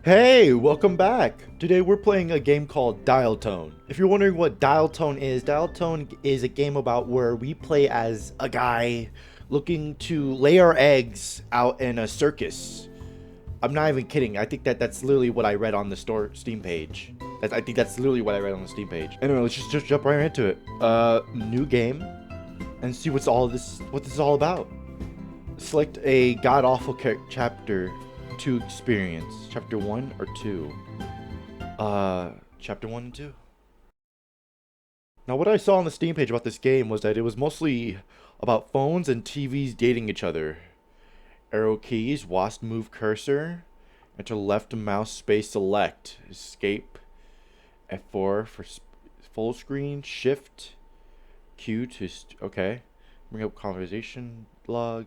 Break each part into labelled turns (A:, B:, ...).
A: Hey, welcome back! Today we're playing a game called Dial Tone. If you're wondering what Dial Tone is a game about where we play as a guy looking to lay our eggs out in a circus. I'm not even kidding. I think that's literally what I read on the Steam page. I think that's literally what I read on the Steam page. Anyway, let's just jump right into it. New game, and see what this is all about. Select a god awful chapter to experience. Chapter 1 or 2? Chapter 1 and 2. Now, what I saw on the Steam page about this game was that it was mostly about phones and TVs dating each other. Arrow keys, WASD move cursor, enter left mouse space select, escape, F4 for full screen, shift, Q to, okay, bring up conversation log,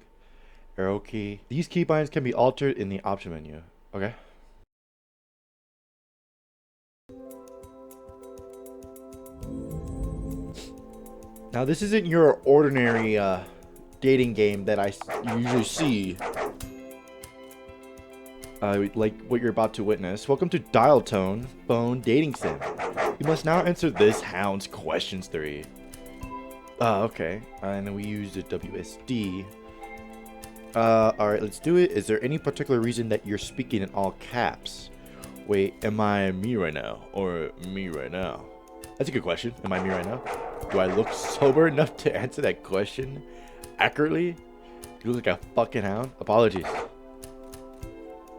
A: arrow key. These keybinds can be altered in the option menu. Okay. Now this isn't your ordinary dating game that I usually see. Like what you're about to witness. Welcome to Dial Tone Phone Dating Sim. You must now answer this Hound's Questions 3. Okay. And then we use the WSD. Alright, let's do it. Is there any particular reason that you're speaking in all caps? Wait, am I me right now? Or me right now? That's a good question. Am I me right now? Do I look sober enough to answer that question accurately? You look like a fucking hound? Apologies.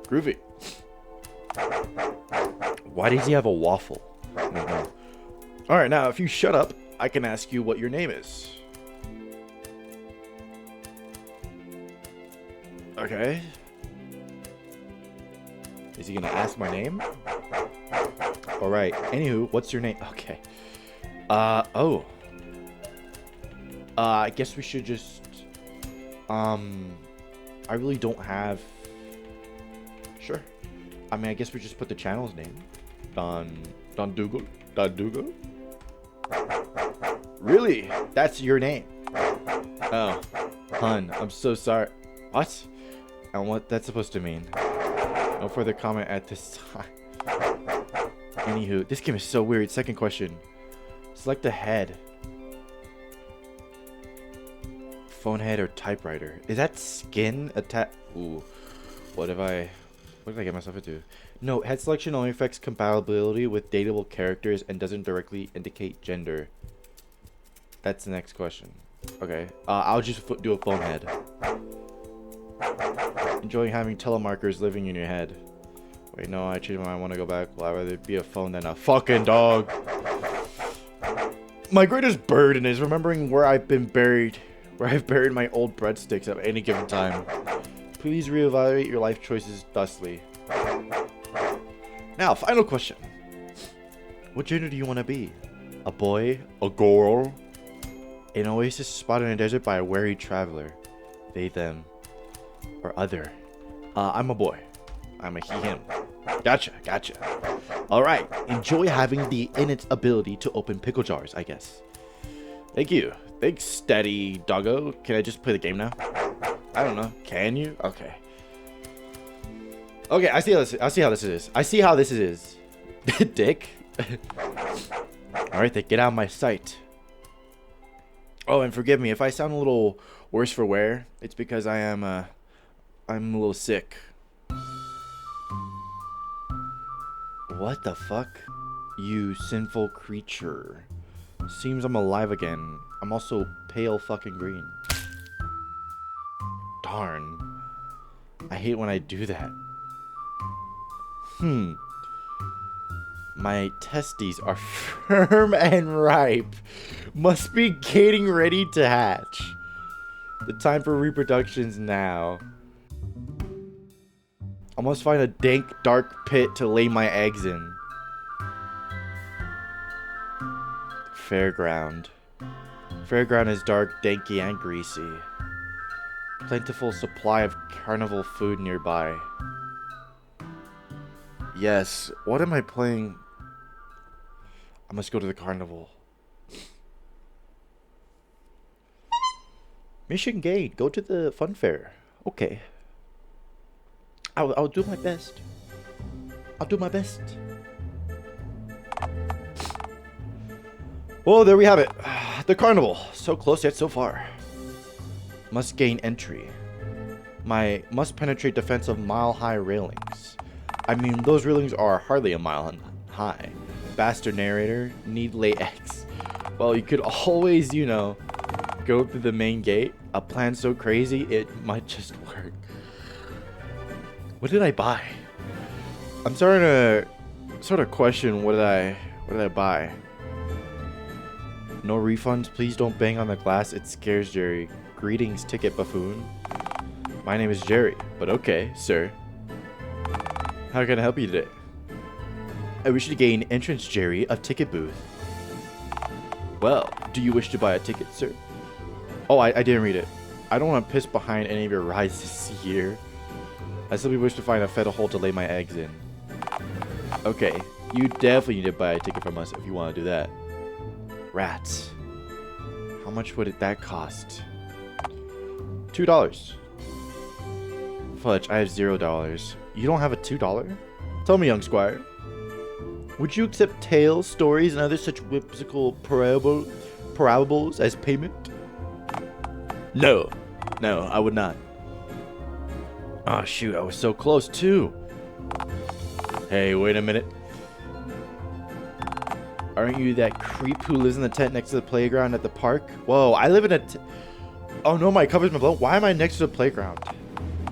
A: Groovy. Why does he have a waffle? Alright, now if you shut up, I can ask you what your name is. Okay. Is he gonna ask my name? Alright, anywho, what's your name? Okay. Oh. I guess we should just... I really don't have... Sure. I mean, I guess we just put the channel's name. Don Dougal? Don Dougal? Really? That's your name? Oh. Hun, I'm so sorry. What? And what that's supposed to mean? No further comment at this time. Anywho, this game is so weird. Second question. Select the head. Phone head or typewriter. Is that skin attached? Ooh. What did I get myself into? No, head selection only affects compatibility with dateable characters and doesn't directly indicate gender. That's the next question. Okay. I'll just do a phone head. Enjoying having telemarketers living in your head. Wait, no, I changed my mind. I want to go back. Well, I'd rather be a phone than a fucking dog. My greatest burden is remembering where I've buried my old breadsticks at any given time. Please reevaluate your life choices thusly. Now, final question. What gender do you want to be? A boy? A girl? An oasis spotted in a desert by a wary traveler. They, them. Or other. I'm a boy. I'm a he, him. Gotcha. Alright. Enjoy having the innate ability to open pickle jars, I guess. Thank you. Thanks, Steady Doggo. Can I just play the game now? I don't know. Can you? Okay. Okay, I see how this is. Dick. Alright, then get out of my sight. Oh, and forgive me if I sound a little worse for wear. It's because I'm a little sick. What the fuck? You sinful creature. Seems I'm alive again. I'm also pale fucking green. Darn. I hate when I do that. My testes are firm and ripe. Must be getting ready to hatch. The time for reproduction's now. I must find a dank, dark pit to lay my eggs in. Fairground. Fairground is dark, danky, and greasy. Plentiful supply of carnival food nearby. Yes, what am I playing? I must go to the carnival. Mission gained. Go to the fun fair. Okay. I'll do my best. I'll do my best. Well, there we have it. The carnival. So close yet so far. Must gain entry. My must penetrate defense of mile-high railings. I mean, those railings are hardly a mile high. Bastard narrator, need lay eggs. Well, you could always, you know, go through the main gate. A plan so crazy, it might just work. What did I buy? I'm starting to sort of question what did I buy? No refunds, please don't bang on the glass, it scares Jerry. Greetings, ticket buffoon. My name is Jerry, but okay, sir. How can I help you today? I wish to gain entrance, Jerry, of ticket booth. Well, do you wish to buy a ticket, sir? Oh, I didn't read it. I don't want to piss behind any of your rides this year. I simply wish to find a feta hole to lay my eggs in. Okay, you definitely need to buy a ticket from us if you want to do that. Rats. How much would that cost? $2. Fudge, I have $0. You don't have a $2? Tell me, young squire. Would you accept tales, stories, and other such whimsical parables as payment? No. No, I would not. Oh, shoot, I was so close, too. Hey, wait a minute. Aren't you that creep who lives in the tent next to the playground at the park? Whoa, I live in a oh no, my cover's my blow. Why am I next to the playground?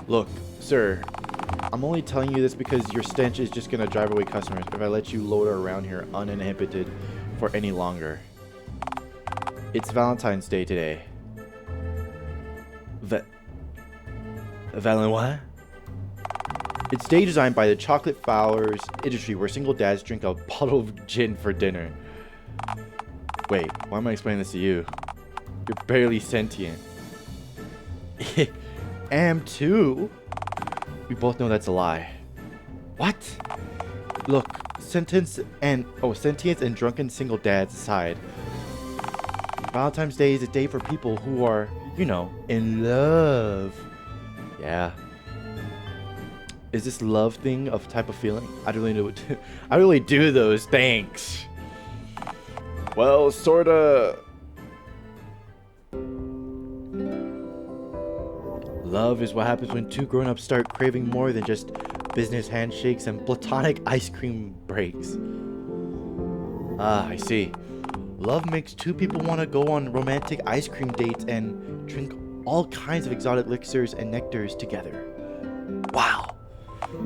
A: Look, sir, I'm only telling you this because your stench is just gonna drive away customers if I let you loiter around here uninhibited for any longer. It's Valentine's Day today. Valentine? It's day designed by the chocolate flowers industry where single dads drink a bottle of gin for dinner. Wait, why am I explaining this to you? You're barely sentient. Am too? We both know that's a lie. What? Look, sentience and drunken single dads aside. Valentine's Day is a day for people who are, you know, in love. Yeah. Is this love thing of type of feeling? I really do it. I really do those. Thanks. Well, sorta. Love is what happens when two grown-ups start craving more than just business handshakes and platonic ice cream breaks. Ah, I see. Love makes two people want to go on romantic ice cream dates and drink all kinds of exotic elixirs and nectars together. Wow.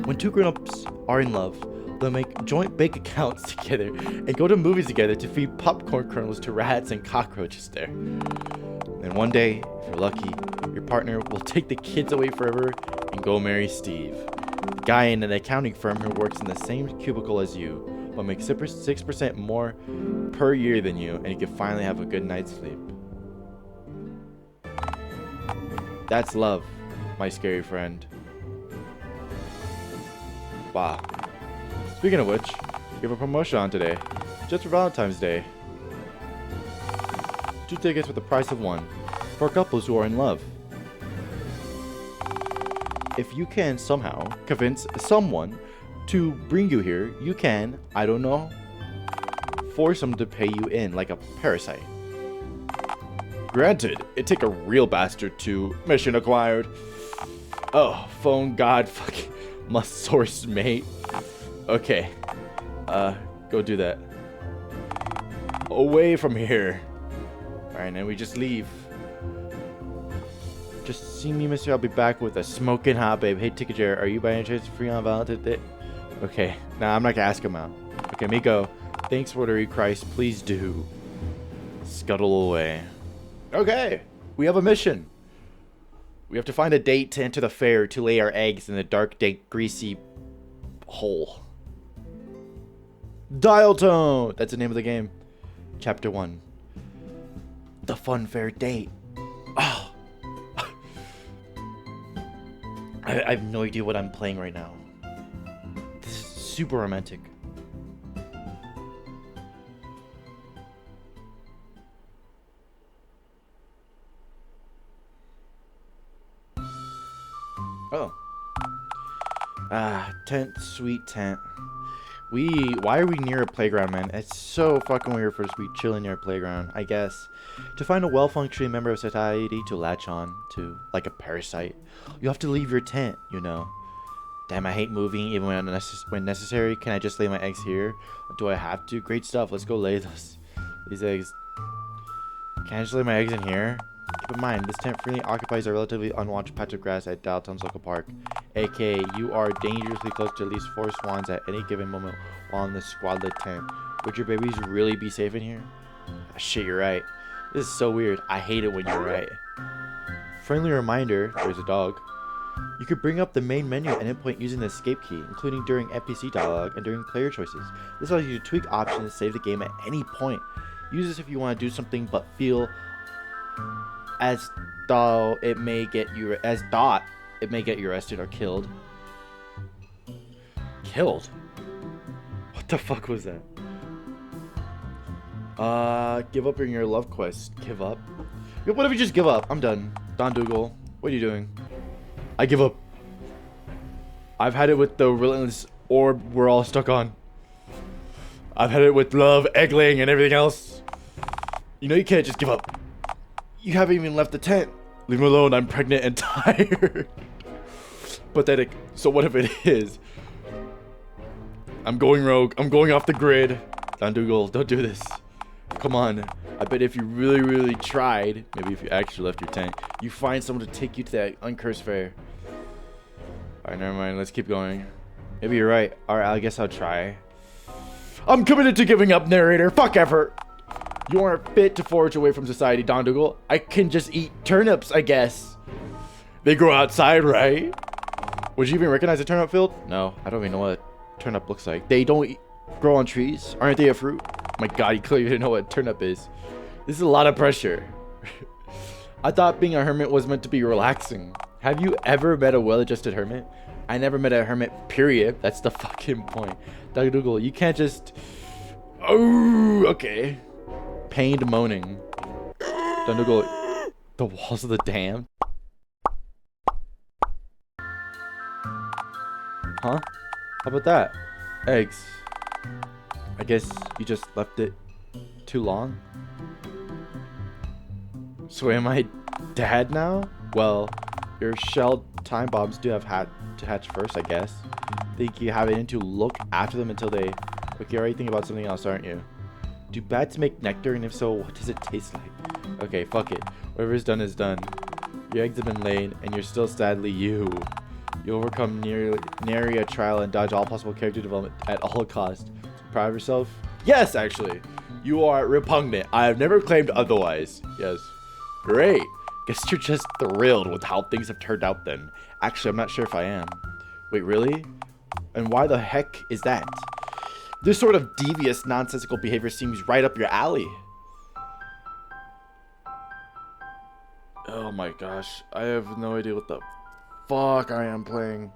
A: When two grown-ups are in love, they'll make joint bank accounts together and go to movies together to feed popcorn kernels to rats and cockroaches there. And one day, if you're lucky, your partner will take the kids away forever and go marry Steve, the guy in an accounting firm who works in the same cubicle as you, but makes 6% more per year than you, and you can finally have a good night's sleep. That's love, my scary friend. Wow. Speaking of which, we have a promotion on today, just for Valentine's Day. 2 tickets for the price of 1, for couples who are in love. If you can somehow convince someone to bring you here, you can, I don't know, force them to pay you in like a parasite. Granted, it'd take a real bastard to mission acquired. Oh, phone god fucking must source mate. Okay. Go do that. Away from here. Alright, now we just leave. Just see me, mister. I'll be back with a smoking hot babe. Hey, Ticket Jared, are you by any chance free on Valentine's Day? Okay. Nah, I'm not gonna ask him out. Okay, Miko. Thanks for the Christ. Please do. Scuttle away. Okay. We have a mission. We have to find a date to enter the fair to lay our eggs in the dark, dank, greasy hole. Dial Tone! That's the name of the game. Chapter 1. The fun fair date. Oh. I have no idea what I'm playing right now. This is super romantic. Oh. Tent, sweet tent. Why are we near a playground, man? It's so fucking weird for us to be chilling near a playground, I guess. To find a well-functioning member of society to latch on to, like a parasite, you have to leave your tent, you know. Damn, I hate moving even when necessary. Can I just lay my eggs here? Or do I have to? Great stuff. Let's go lay these eggs. Can I just lay my eggs in here? Keep in mind, this tent freely occupies a relatively unwatched patch of grass at Dialtown's local park. AKA, you are dangerously close to at least 4 swans at any given moment while in this squad-lit tent. Would your babies really be safe in here? Ah, shit, you're right. This is so weird. I hate it when you're right. Friendly reminder, there's a dog. You could bring up the main menu at any point using the escape key, including during NPC dialogue and during player choices. This allows you to tweak options to save the game at any point. Use this if you want to do something but feel as though it may get you arrested or killed. Killed? What the fuck was that? Give up in your love quest. Give up? What if you just give up? I'm done. Don Dougal, what are you doing? I give up. I've had it with the relentless orb we're all stuck on. I've had it with love, egg laying, and everything else. You know you can't just give up. You haven't even left the tent. Leave me alone, I'm pregnant and tired. Pathetic. So what if it is? I'm going rogue. I'm going off the grid. Don Dougal, don't do this. Come on. I bet if you really, really tried, maybe if you actually left your tent, you find someone to take you to that uncursed fair. Alright, never mind. Let's keep going. Maybe you're right. Alright, I guess I'll try. I'm committed to giving up, narrator. Fuck effort. You aren't fit to forage away from society, Don Dougal. I can just eat turnips, I guess. They grow outside, right? Would you even recognize a turnip field? No, I don't even know what a turnip looks like. They don't grow on trees. Aren't they a fruit? My god, you clearly didn't know what a turnip is. This is a lot of pressure. I thought being a hermit was meant to be relaxing. Have you ever met a well-adjusted hermit? I never met a hermit, period. That's the fucking point. Don Dougal, you can't just... Oh, okay. Pained moaning. Don Dougal, the walls of the dam? Huh? How about that? Eggs. I guess you just left it too long? So am I dad now? Well, your shelled time bombs do have to hatch first, I guess. Think you have it in to look after them until they... Okay, you're already thinking about something else, aren't you? Do bats make nectar, and if so, what does it taste like? Okay, fuck it. Whatever's done is done. Your eggs have been laid, and you're still sadly you. You overcome nary a trial and dodge all possible character development at all costs. Proud of yourself? Yes, actually. You are repugnant. I have never claimed otherwise. Yes. Great. Guess you're just thrilled with how things have turned out then. Actually, I'm not sure if I am. Wait, really? And why the heck is that? This sort of devious, nonsensical behavior seems right up your alley. Oh my gosh. I have no idea what the fuck I am playing.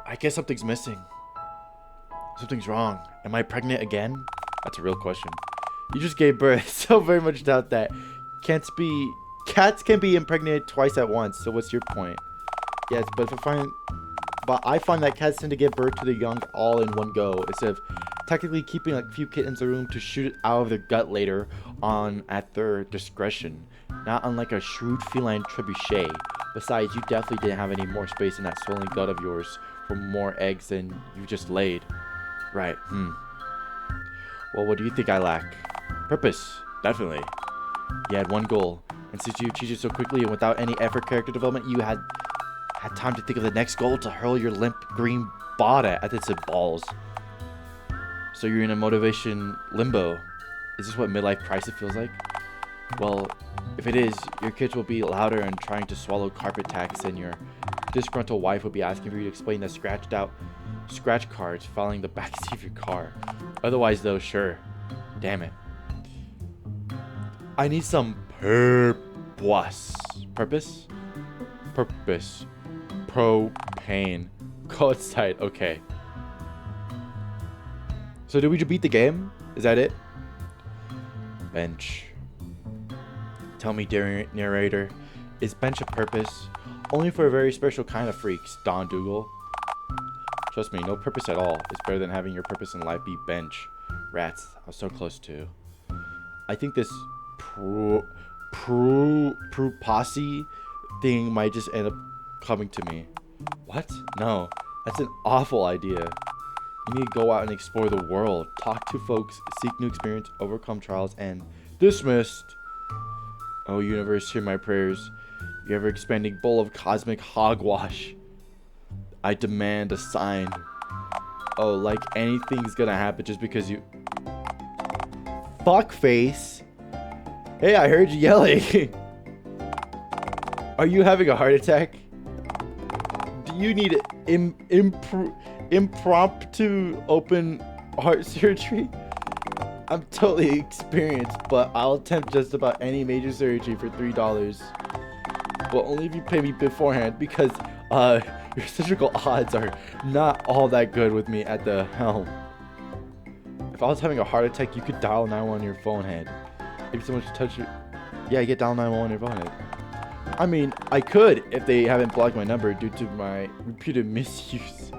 A: I guess something's missing. Something's wrong. Am I pregnant again? That's a real question. You just gave birth. So very much doubt that. Cats can be impregnated twice at once. So what's your point? Yes, but I find that cats tend to give birth to the young all in one go, instead of technically keeping a few kittens in the room to shoot it out of their gut later on at their discretion. Not unlike a shrewd feline trebuchet. Besides, you definitely didn't have any more space in that swollen gut of yours for more eggs than you just laid. Right, Well, what do you think I lack? Purpose, definitely. You had one goal, and since you achieved it so quickly and without any effort character development, you had time to think of the next goal to hurl your limp green bot at its balls. So you're in a motivation limbo. Is this what midlife crisis feels like? Well, if it is, your kids will be louder and trying to swallow carpet tacks, and your disgruntled wife will be asking for you to explain the scratched out scratch cards following the backseat of your car. Otherwise, though, sure. Damn it. I need some purpose. Purpose? Purpose. Propane. Go outside. Okay. So did we just beat the game? Is that it? Bench. Tell me, dear narrator, is bench a purpose? Only for a very special kind of freaks, Don Dougal. Trust me, no purpose at all is better than having your purpose in life be bench. Rats, I was so close to. I think this posse thing might just end up coming to me. What? No, that's an awful idea. You need to go out and explore the world, talk to folks, seek new experience, overcome trials, and dismissed. Oh, universe, hear my prayers. You ever-expanding bowl of cosmic hogwash. I demand a sign. Oh, like anything's gonna happen just because you... Fuckface. Hey, I heard you yelling. Are you having a heart attack? Do you need impromptu open heart surgery? I'm totally experienced, but I'll attempt just about any major surgery for $3. But only if you pay me beforehand, because your surgical odds are not all that good with me at the helm. If I was having a heart attack, you could dial 911 on your phone head. If someone should touch you, yeah, you get dial 911 on your phone head. I mean, I could if they haven't blocked my number due to my reputed misuse.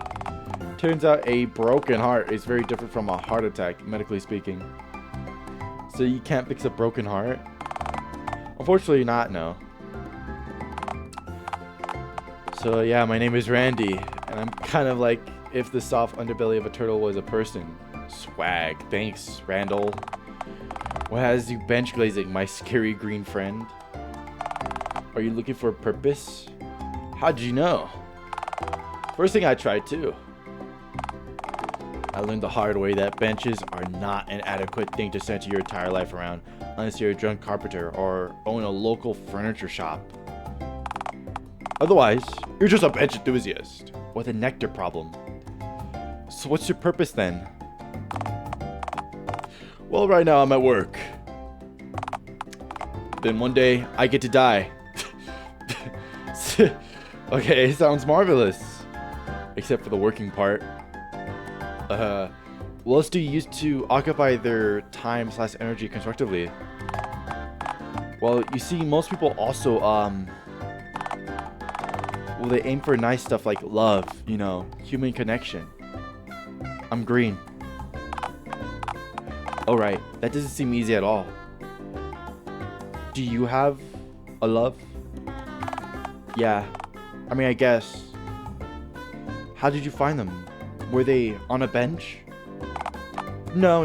A: Turns out a broken heart is very different from a heart attack, medically speaking. So you can't fix a broken heart? Unfortunately not, no. So yeah, my name is Randy, and I'm kind of like if the soft underbelly of a turtle was a person. Swag, thanks, Randall. What has you bench glazing, my scary green friend? Are you looking for a purpose? How'd you know? First thing I tried too. I learned the hard way that benches are not an adequate thing to center your entire life around unless you're a drunk carpenter or own a local furniture shop. Otherwise, you're just a bench enthusiast with a nectar problem. So what's your purpose then? Well, right now I'm at work. Then one day I get to die. Okay, sounds marvelous. Except for the working part. What else do you use to occupy their time/energy constructively? Well, you see, most people also, well, they aim for nice stuff like love, you know, human connection. I'm green. Oh, right. That doesn't seem easy at all. Do you have a love? Yeah. I mean, I guess. How did you find them? Were they on a bench? No.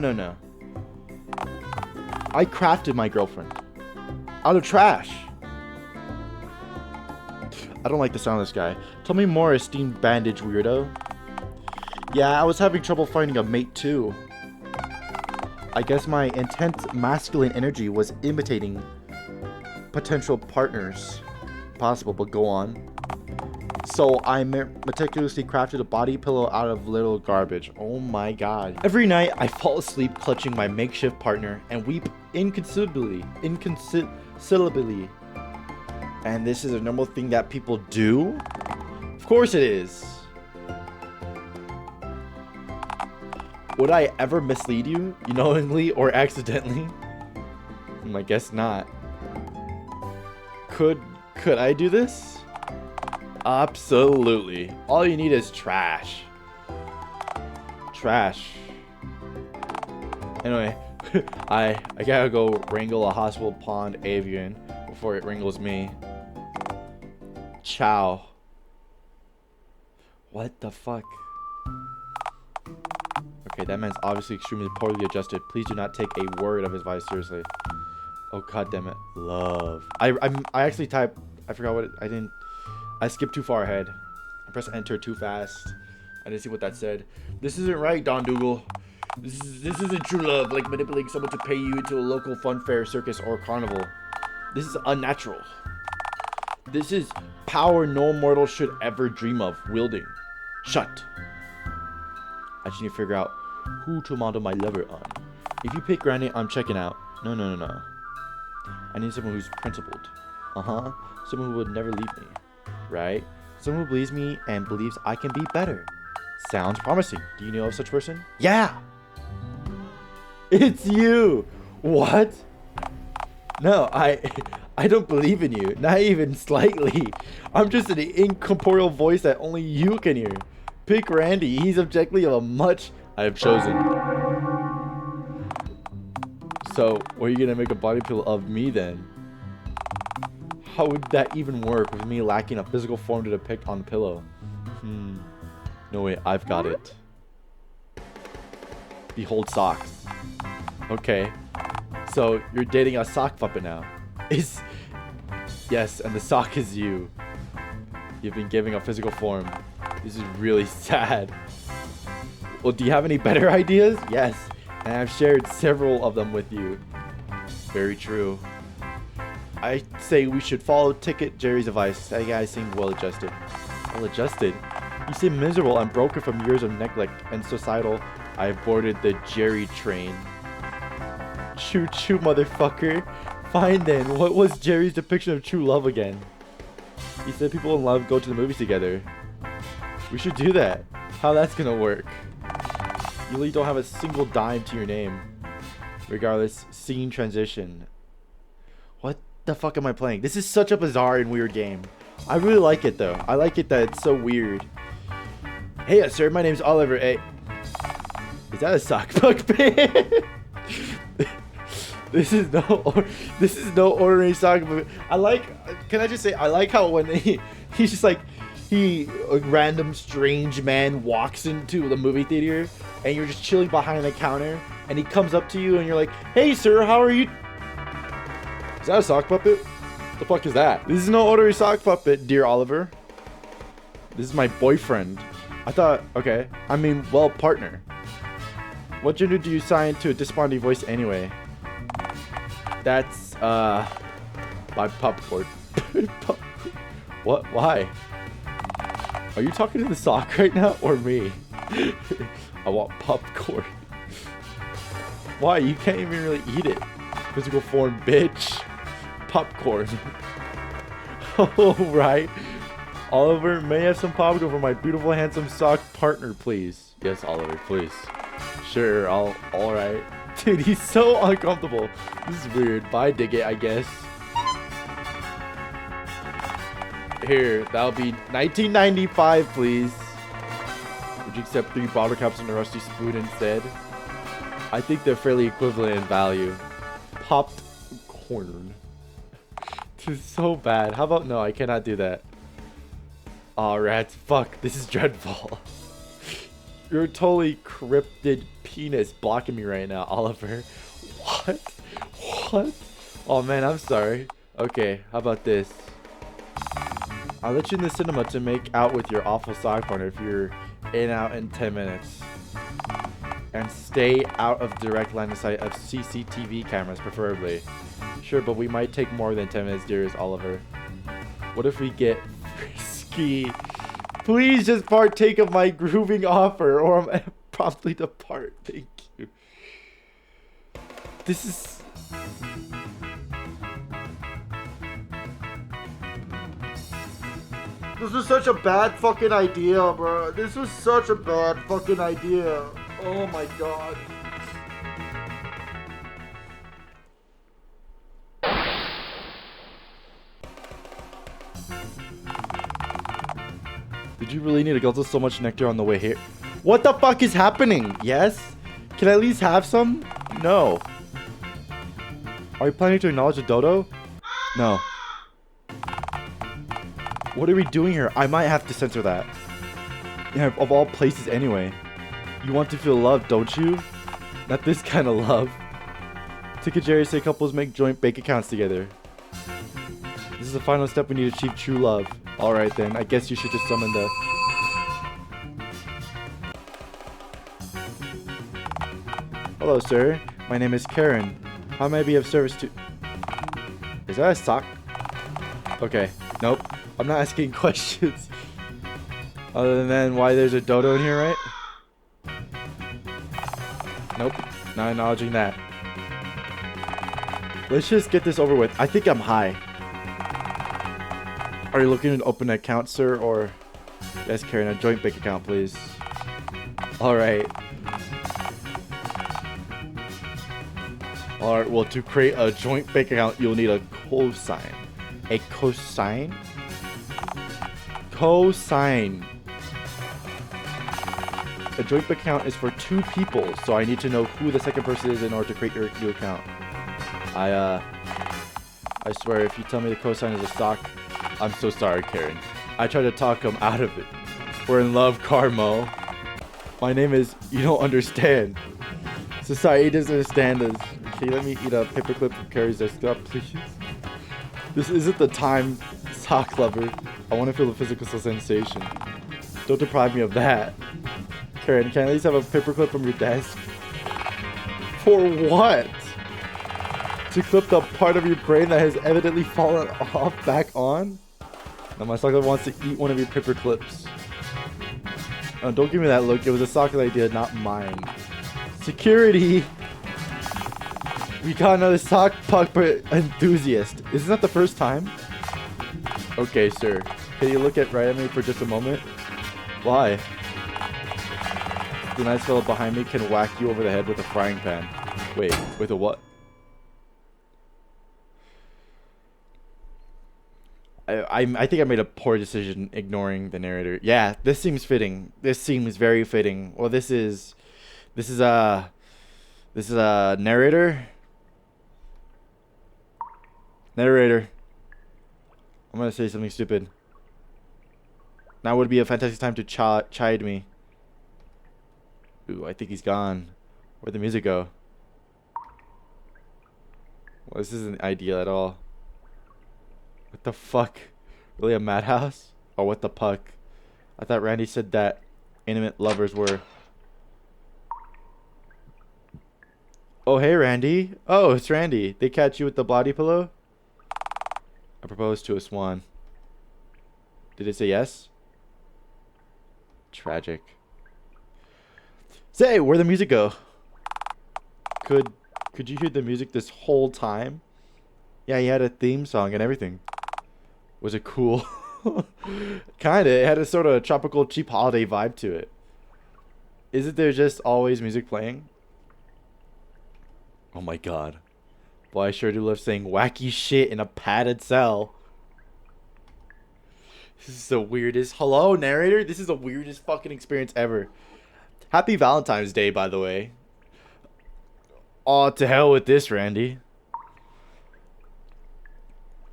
A: I crafted my girlfriend. Out of trash. I don't like the sound of this guy. Tell me more, esteemed bandage weirdo. Yeah, I was having trouble finding a mate too. I guess my intense masculine energy was imitating potential partners. Possible, but go on. So I meticulously crafted a body pillow out of little garbage. Oh my god. Every night I fall asleep clutching my makeshift partner and weep inconsolably. And this is a normal thing that people do? Of course it is. Would I ever mislead you, knowingly or accidentally? I guess not. Could I do this? Absolutely. All you need is trash. Trash. Anyway, I gotta go wrangle a hospital pond avian before it wrangles me. Ciao. What the fuck? Okay, that man's obviously extremely poorly adjusted. Please do not take a word of his advice seriously. Oh god damn it. Love. I actually typed. I forgot what I skipped too far ahead. I pressed enter too fast. I didn't see what that said. This isn't right, Don Dougal. This isn't true love, like manipulating someone to pay you into a local fun fair, circus, or carnival. This is unnatural. This is power no mortal should ever dream of wielding. Shut. I just need to figure out who to model my lover on. If you pick Granny, I'm checking out. No. I need someone who's principled. Someone who would never leave me. Right? Someone who believes me and believes I can be better. Sounds promising. Do you know of such person? Yeah! It's you! What? No, I don't believe in you. Not even slightly. I'm just an incorporeal voice that only you can hear. Pick Randy. He's objectively of a much... I have chosen. So, what are you gonna make a body pillow of me then? How would that even work with me lacking a physical form to depict on the pillow? No wait, I've got it. Behold socks. Okay. So, you're dating a sock puppet now. Yes, and the sock is you. You've been giving a physical form. This is really sad. Well, do you have any better ideas? Yes, and I've shared several of them with you. Very true. I say we should follow Ticket Jerry's advice. That guy seems well adjusted. Well adjusted? You seem miserable and broken from years of neglect and societal. I boarded the Jerry train. Choo choo, motherfucker. Fine then, what was Jerry's depiction of true love again? He said people in love go to the movies together. We should do that. How that's gonna work? You really don't have a single dime to your name. Regardless, scene transition. What the fuck am I playing? This is such a bizarre and weird game. I really like it though. I like it that it's so weird. Hey sir, my name's Oliver. Hey. Is that a sock puppet? This is no ordinary sock puppet. Can I just say I like how when he's just like a random strange man walks into the movie theater and you're just chilling behind the counter and he comes up to you and you're like, hey sir, how are you? Is that a sock puppet? The fuck is that? This is no ordinary sock puppet, dear Oliver. This is my boyfriend. I thought, okay. I mean, well, partner. What gender do you assign to a desponding voice anyway? That's, my popcorn. What? Why? Are you talking to the sock right now or me? I want popcorn. Why? You can't even really eat it. Physical form, bitch. Popcorn. Alright. Oliver, may I have some popcorn for my beautiful, handsome sock partner, please? Yes, Oliver, please. Sure, alright. Dude, he's so uncomfortable. This is weird, but I dig it, I guess. Here, that'll be $19.95, please. Would you accept 3 bottle caps and a rusty spoon instead? I think they're fairly equivalent in value. Popped corn. This is so bad. How about no, I cannot do that. Aw, rats. Fuck, this is dreadful. You're a totally cryptid penis blocking me right now, Oliver. What? What? Oh man, I'm sorry. Okay, how about this? I'll let you in the cinema to make out with your awful sock partner if you're in out in 10 minutes. And stay out of direct line of sight of CCTV cameras, preferably. Sure, but we might take more than 10 minutes, dearest Oliver. What if we get frisky? Please just partake of my grooving offer, or I'm promptly depart. Thank you. This is... This was such a bad fucking idea, bro. This was such a bad fucking idea. Oh my god. Did you really need to go to so much nectar on the way here? What the fuck is happening? Yes? Can I at least have some? No. Are you planning to acknowledge the dodo? No. What are we doing here? I might have to censor that. Yeah, of all places anyway. You want to feel loved, don't you? Not this kind of love. Ticket Jerry say couples make joint bank accounts together. This is the final step we need to achieve true love. Alright then, I guess you should just summon the... Hello sir, my name is Karen. How may I be of service to... Is that a sock? Okay, nope. I'm not asking questions. Other than why there's a dodo in here, right? Nope, not acknowledging that. Let's just get this over with. I think I'm high. Are you looking to open an account, sir, or... Yes, Karen, a joint bank account, please. Alright. Alright, well, to create a joint bank account, you'll need a cosign. A cosign? Cosign. A joint account is for 2 people, so I need to know who the second person is in order to create your new account. I swear, if you tell me the cosign is a sock, I'm so sorry, Karen. I tried to talk him out of it. We're in love, Carmo. My name is, you don't understand. Society doesn't understand us. Can you let me eat a paperclip from Carrie's desktop, please? This isn't the time, sock lover. I want to feel the physical sensation. Don't deprive me of that. Karen, can I at least have a paperclip from your desk? For what? To clip the part of your brain that has evidently fallen off back on? Now my sock lover wants to eat one of your paperclips. Oh, don't give me that look. It was a socket idea, not mine. Security! We got another sock puppet enthusiast. Isn't that the first time? Okay, sir. Can you look right at me for just a moment? Why? The nice fellow behind me can whack you over the head with a frying pan. Wait, with a what? I think I made a poor decision ignoring the narrator. Yeah, this seems fitting. This seems very fitting. Well, this is a narrator. Narrator. I'm gonna say something stupid. Now would be a fantastic time to chide me. Ooh, I think he's gone. Where'd the music go? Well, this isn't ideal at all. What the fuck? Really a madhouse? Or what the puck? I thought Randy said that intimate lovers were... Oh, hey, Randy. Oh, it's Randy. They catch you with the body pillow? I proposed to a swan. Did it say yes? Tragic. Say, where'd the music go? Could you hear the music this whole time? Yeah, he had a theme song and everything. Was it cool? Kinda. It had a sort of tropical cheap holiday vibe to it. Isn't there just always music playing? Oh my god. Boy, I sure do love saying wacky shit in a padded cell. This is the weirdest... Hello, narrator? This is the weirdest fucking experience ever. Happy Valentine's Day, by the way. Aw, to hell with this, Randy.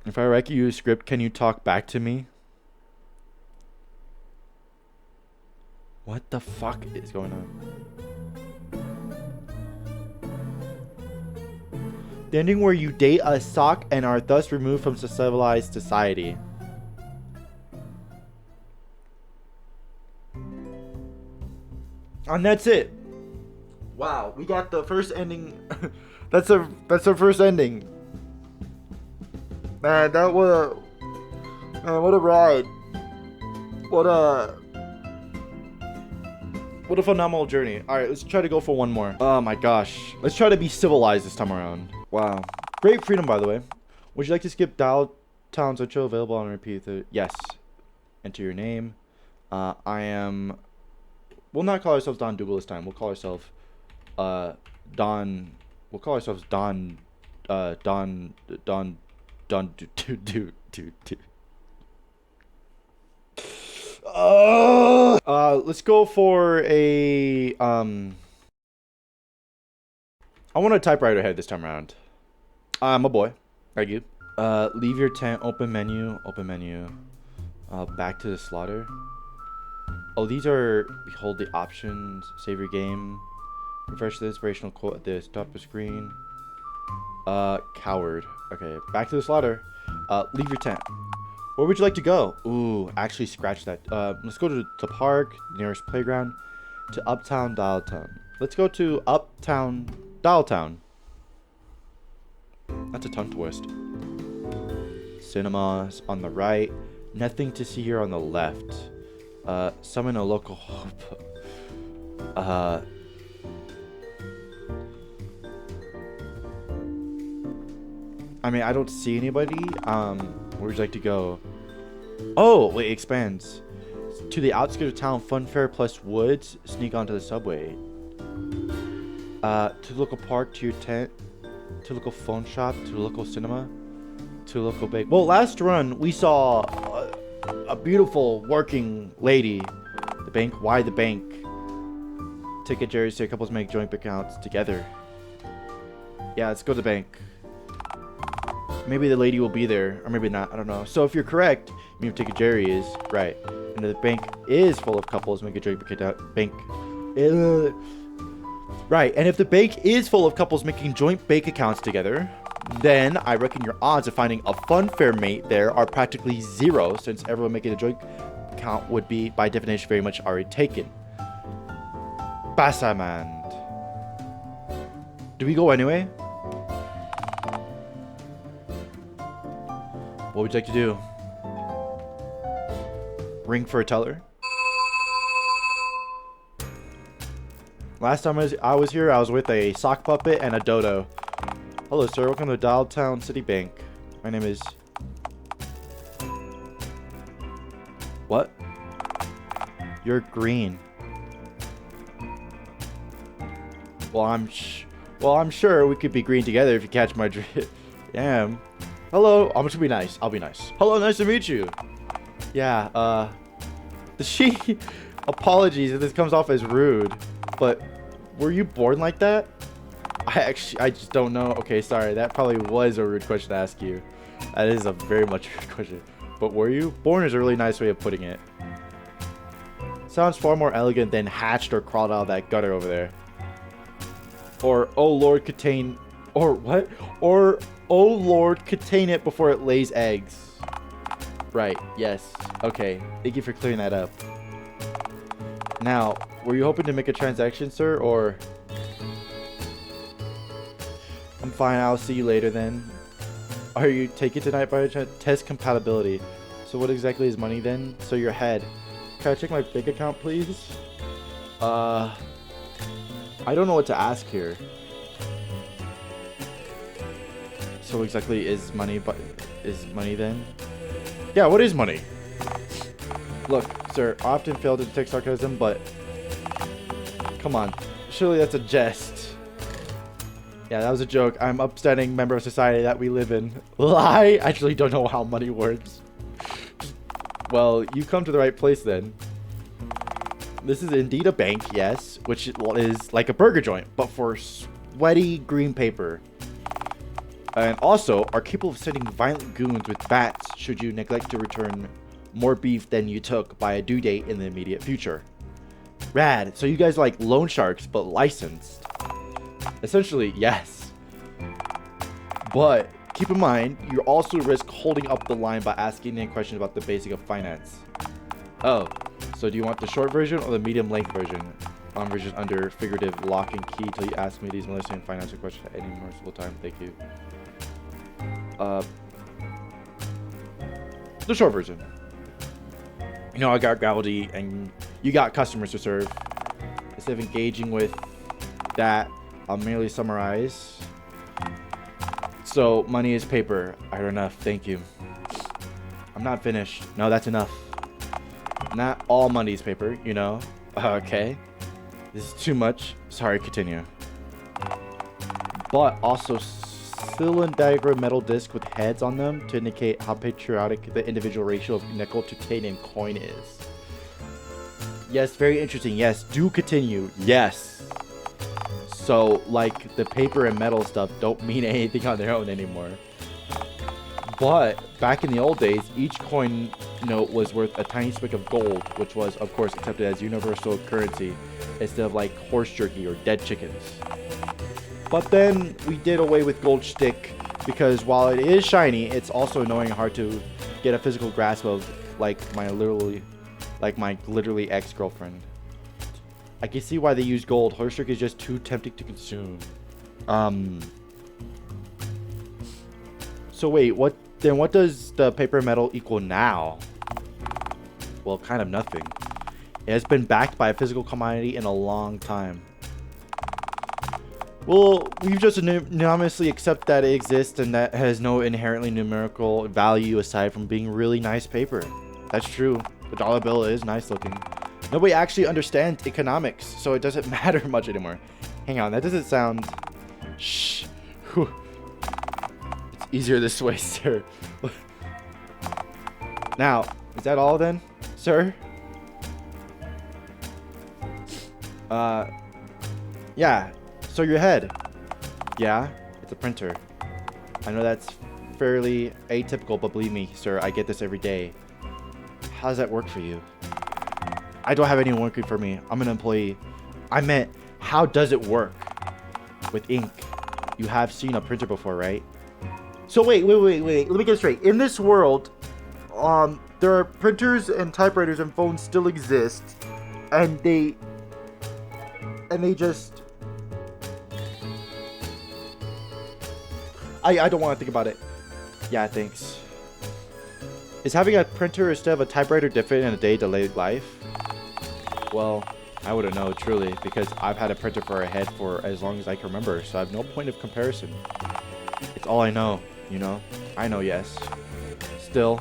A: If I write you a script, can you talk back to me? What the fuck is going on? The ending where you date a sock and are thus removed from civilized society. And that's it. Wow, we got the first ending. that's our first ending. Man, that was what a ride. What a phenomenal journey. Alright, let's try to go for one more. Oh my gosh. Let's try to be civilized this time around. Wow. Great freedom, by the way. Would you like to skip Dial Town's intro available on repeat? Yes. Enter your name. I am... We'll not call ourselves Don Dougal this time. We'll call ourselves Don... We'll call ourselves Don... Don... Let's go for a I want a typewriter head this time around. I'm a boy. Thank you. Leave your tent. Open menu. Open menu. Back to the slaughter. Oh, these are... Behold the options. Save your game. Refresh the inspirational quote at the top of the screen. Coward. Okay, back to the slaughter. Leave your tent. Where would you like to go? Ooh, actually scratch that. Let's go to the park, nearest playground, to Uptown Dialtown. Let's go to Uptown Dialtown. That's a tongue twist. Cinemas on the right. Nothing to see here on the left. Summon a local hope. I mean, I don't see anybody. Where would you like to go? Oh, wait, it expands. To the outskirts of town, fun fair plus woods. Sneak onto the subway. To the local park, to your tent. To the local phone shop, to the local cinema. To the local bake. Well, last run, we saw a beautiful working lady. The bank. Why the bank? ticket Jerry's say couples make joint accounts together. Yeah, let's go to the bank. Maybe the lady will be there, or maybe not. I don't know. So if you're correct, you have ticket Jerry is right, and the bank is full of couples make a joint bank. Right, and if the bank is full of couples making joint bank accounts together, then I reckon your odds of finding a funfair mate there are practically zero, since everyone making a joint account would be, by definition, very much already taken. Basamand. Do we go anyway? What would you like to do? Ring for a teller? Last time I was here, I was with a sock puppet and a dodo. Hello, sir. Welcome to Dialtown City Bank. My name is... What? You're green. Well, I'm sure we could be green together if you catch my drift. Damn. Hello. I'm just gonna be nice. I'll be nice. Hello, nice to meet you. Yeah, she... Apologies if this comes off as rude, but were you born like that? I just don't know. Okay, sorry. That probably was a rude question to ask you. That is a very much rude question. But were you? Born is a really nice way of putting it. Sounds far more elegant than hatched or crawled out of that gutter over there. Or, oh Lord, contain... Or what? Or, oh Lord, contain it before it lays eggs. Right, yes. Okay, thank you for clearing that up. Now, were you hoping to make a transaction, sir, or... I'm fine, I'll see you later then. Are you taking tonight by a chance? Test compatibility. So what exactly is money then? So your head. Can I check my bank account, please? I don't know what to ask here. So exactly is money, but is money then? Yeah, what is money? Look, sir, I often fail to detect sarcasm, but come on, surely that's a jest. Yeah, that was a joke. I'm an upstanding member of society that we live in. Lie? I actually don't know how money works. Well, you come to the right place then. This is indeed a bank, yes, which is like a burger joint, but for sweaty green paper. And also are capable of sending violent goons with bats should you neglect to return more beef than you took by a due date in the immediate future. Rad. So you guys are like loan sharks, but licensed. Essentially, yes. But keep in mind, you also risk holding up the line by asking any questions about the basic of finance. Oh, so do you want the short version or the medium length version? Long version under figurative lock and key till you ask me these malicious financial questions at any merciful time. Thank you. The short version. You know, I got gravity and you got customers to serve. Instead of engaging with that, I'll merely summarize. So, money is paper. I heard enough. Thank you. I'm not finished. No, that's enough. Not all money is paper, you know. Okay. This is too much. Sorry, continue. But also cylindrical metal disc with heads on them to indicate how patriotic the individual ratio of nickel to tin and coin is. Yes, very interesting. Yes, do continue. Yes. So, like, the paper and metal stuff don't mean anything on their own anymore. But back in the old days, each coin note was worth a tiny speck of gold, which was, of course, accepted as universal currency instead of like horse jerky or dead chickens. But then we did away with gold shtick because while it is shiny, it's also annoying and hard to get a physical grasp of, like my literally ex-girlfriend. I can see why they use gold. Horse jerky is just too tempting to consume. So wait, what does the paper metal equal now? Well, kind of nothing. It has been backed by a physical commodity in a long time. Well, we've just anonymously accept that it exists and that has no inherently numerical value aside from being really nice paper. That's true. The dollar bill is nice looking. Nobody actually understands economics, so it doesn't matter much anymore. Hang on, that doesn't sound... Shh. Whew. It's easier this way, sir. Now, is that all then, sir? Yeah. So your head. Yeah, it's a printer. I know that's fairly atypical, but believe me, sir, I get this every day. How does that work for you? I don't have anyone working for me. I'm an employee. I meant, how does it work with ink? You have seen a printer before, right? So wait. Let me get straight. In this world, there are printers and typewriters and phones still exist, and they just. I don't want to think about it. Yeah, thanks. Is having a printer instead of a typewriter different in a day-to-day life? Well, I wouldn't know, truly, because I've had a printer for a head for as long as I can remember, so I have no point of comparison. It's all I know, you know? I know, yes. Still,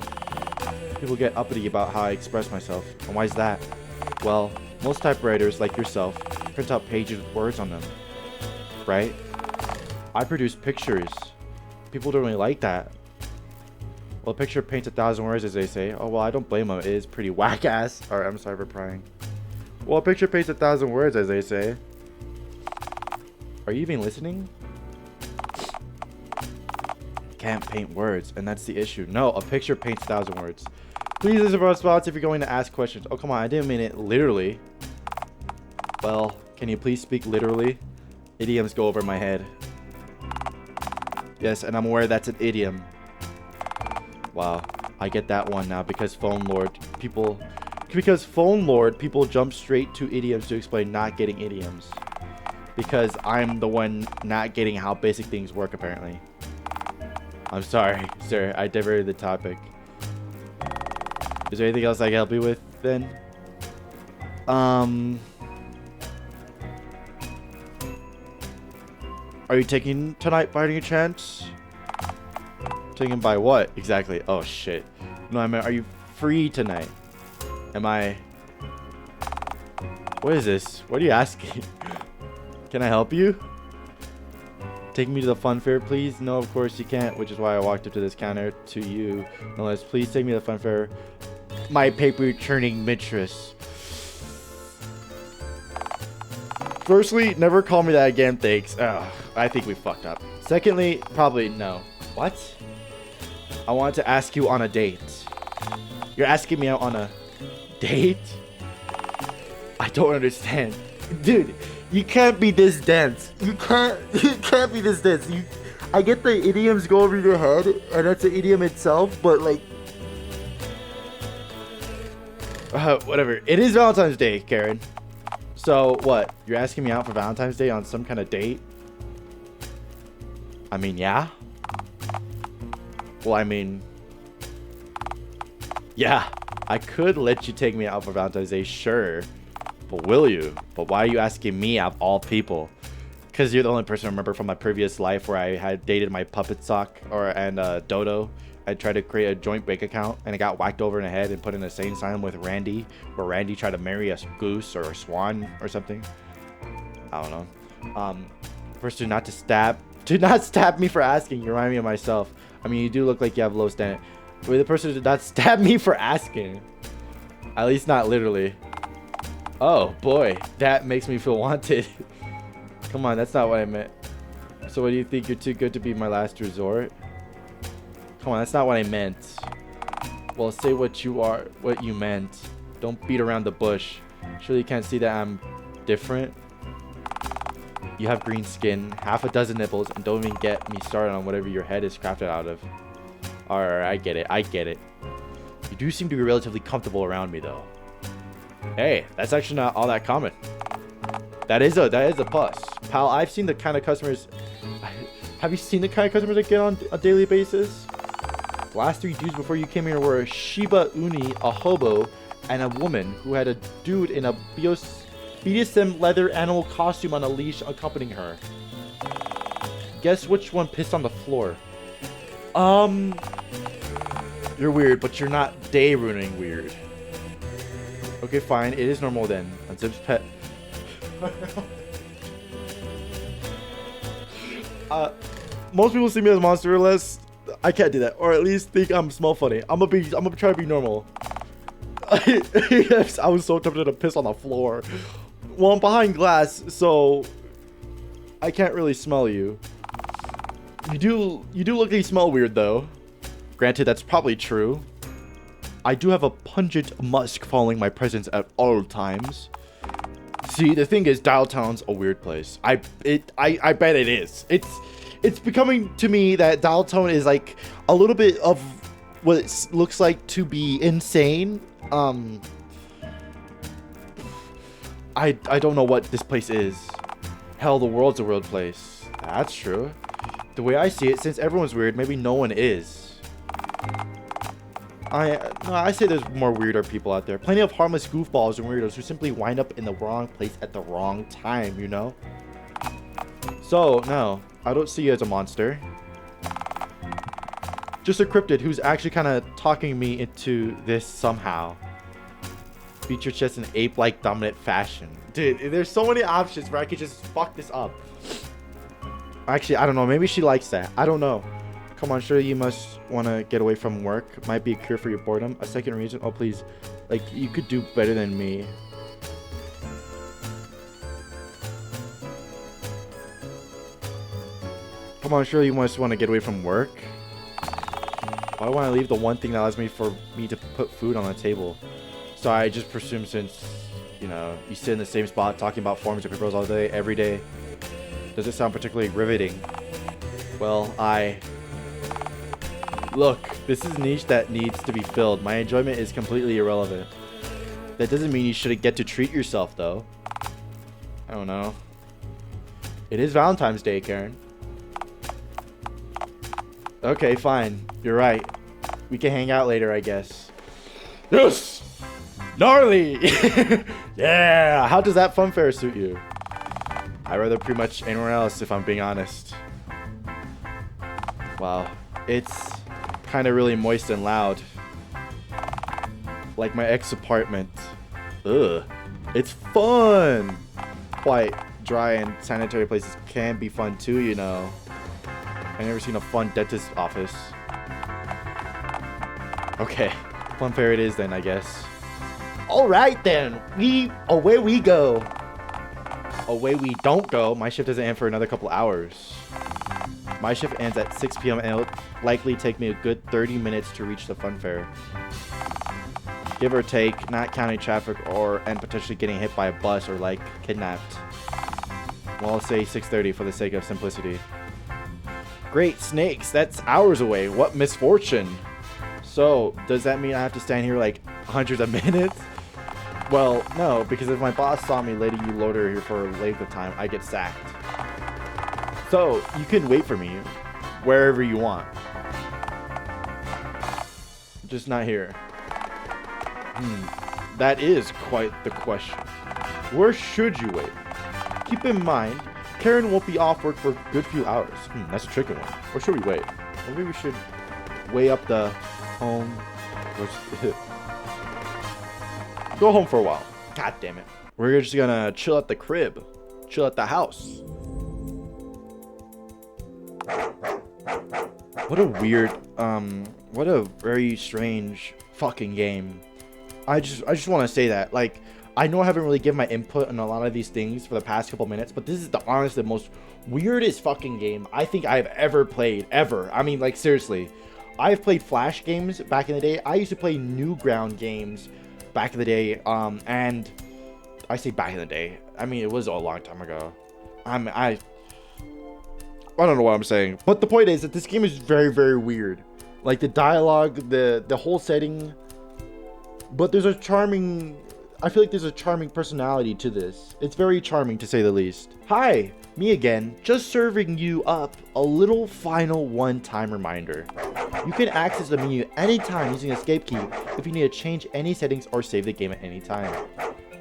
A: people get uppity about how I express myself, and why is that? Well, most typewriters, like yourself, print out pages with words on them, right? I produce pictures. People don't really like that. Well, a picture paints 1,000 words, as they say. Oh, well, I don't blame them. It is pretty whack-ass. Alright, I'm sorry for prying. Well, a picture paints 1,000 words, as they say. Are you even listening? Can't paint words, and that's the issue. No, a picture paints 1,000 words. Please listen for a response if you're going to ask questions. Oh, come on, I didn't mean it literally. Well, can you please speak literally? Idioms go over my head. Yes, and I'm aware that's an idiom. Wow, I get that one now because Phone Lord people jump straight to idioms to explain not getting idioms. Because I'm the one not getting how basic things work, apparently. I'm sorry, sir, I diverted the topic. Is there anything else I can help you with then? Are you taking tonight by any chance? Taken by what? Exactly. Oh, shit. No, I mean, are you free tonight? Am I... What is this? What are you asking? Can I help you? Take me to the fun fair, please? No, of course you can't, which is why I walked up to this counter to you. Unless, please take me to the fun fair. My paper churning mistress. Firstly, never call me that again, thanks. Ugh, I think we fucked up. Secondly, probably no. What? I wanted to ask you on a date. You're asking me out on a date? I don't understand. Dude, you can't be this dense. You can't be this dense. I get the idioms go over your head, and that's the idiom itself, but like... whatever. It is Valentine's Day, Karen. So, what? You're asking me out for Valentine's Day on some kind of date? I mean, yeah. Well, I mean... Yeah, I could let you take me out for Valentine's Day, sure. But will you? But why are you asking me out of all people? Because you're the only person I remember from my previous life where I had dated my puppet sock and Dodo. I tried to create a joint bank account and it got whacked over in the head and put in a sane asylum with Randy, where Randy tried to marry a goose or a swan or something. I don't know. First, do not stab me for asking. You remind me of myself. I mean, you do look like you have low standard. Wait, the person did not stab me for asking. At least not literally. Oh boy, that makes me feel wanted. Come on, that's not what I meant. So what do you think? You're too good to be my last resort? Come on, that's not what I meant. Well, say what you meant. Don't beat around the bush. Surely you can't see that I'm different? You have green skin, half a dozen nipples, and don't even get me started on whatever your head is crafted out of. Alright, I get it. You do seem to be relatively comfortable around me, though. Hey, that's actually not all that common. That is a plus. Pal, I've seen the kind of customers... Have you seen the kind of customers I get on a daily basis? The last 3 dudes before you came here were a Shiba Uni, a hobo, and a woman who had a dude in a BDSM leather animal costume on a leash accompanying her. Guess which one pissed on the floor? You're weird, but you're not day ruining weird. Okay, fine. It is normal then. Unzips pet. Most people see me as a monster unless I can't do that, or at least think I'm small funny. I'm gonna try to be normal. Yes, I was so tempted to piss on the floor. Well, I'm behind glass, so I can't really smell you. You do look like you smell weird though. Granted, that's probably true. I do have a pungent musk following my presence at all times. See, the thing is, Dialtown's a weird place. I bet it is. It's becoming to me that Dialtown is like a little bit of what it looks like to be insane. I don't know what this place is. Hell, the world's a weird place. That's true. The way I see it, since everyone's weird, maybe no one is. I say there's more weirder people out there. Plenty of harmless goofballs and weirdos who simply wind up in the wrong place at the wrong time, you know? So, no, I don't see you as a monster. Just a cryptid who's actually kind of talking me into this somehow. Beat your chest in ape-like dominant fashion. Dude, there's so many options where I could just fuck this up. Actually, I don't know. Maybe she likes that. I don't know. Come on, sure you must want to get away from work. Might be a cure for your boredom. A second reason. Oh, please. Like, you could do better than me. Come on, sure you must want to get away from work. Why want to leave the one thing that allows me to put food on the table? So I just presume since, you know, you sit in the same spot talking about forms of paper rolls all day, every day. Does it sound particularly riveting? Well, Look, this is niche that needs to be filled. My enjoyment is completely irrelevant. That doesn't mean you shouldn't get to treat yourself, though. I don't know. It is Valentine's Day, Karen. Okay, fine. You're right. We can hang out later, I guess. Yes! Gnarly! Yeah! How does that funfair suit you? I'd rather pretty much anywhere else, if I'm being honest. Wow. It's kind of really moist and loud. Like my ex-apartment. Ugh. It's fun! Quite dry and sanitary places can be fun too, you know. I've never seen a fun dentist office. Okay. Funfair it is then, I guess. Alright then. Away we go. Away we don't go. My shift doesn't end for another couple hours. My shift ends at 6 p.m. and it'll likely take me a good 30 minutes to reach the funfair. Give or take, not counting traffic and potentially getting hit by a bus or like kidnapped. Well, I'll say 6:30 for the sake of simplicity. Great snakes, that's hours away. What misfortune. So, does that mean I have to stand here like hundreds of minutes? Well, no, because if my boss saw me letting you loiter here for a length of time, I get sacked. So, you can wait for me wherever you want. Just not here. That is quite the question. Where should you wait? Keep in mind, Karen won't be off work for a good few hours. That's a tricky one. Where should we wait? Maybe we should weigh up the home. Go home for a while. God damn it. We're just gonna chill at the crib. Chill at the house. What a weird, what a very strange fucking game. I just want to say that, like, I know I haven't really given my input on a lot of these things for the past couple minutes, but this is the honestly most weirdest fucking game I think I've ever played, ever. I mean, like, seriously. I've played Flash games back in the day. I used to play Newground games back in the day, and I say back in the day. I mean, it was a long time ago. I don't know what I'm saying, but the point is that this game is very, very weird. Like the dialogue, the whole setting. But there's a charming, I feel like there's a charming personality to this. It's very charming to say the least. Hi, me again, just serving you up a little final one-time reminder. You can access the menu anytime using escape key if you need to change any settings or save the game at any time.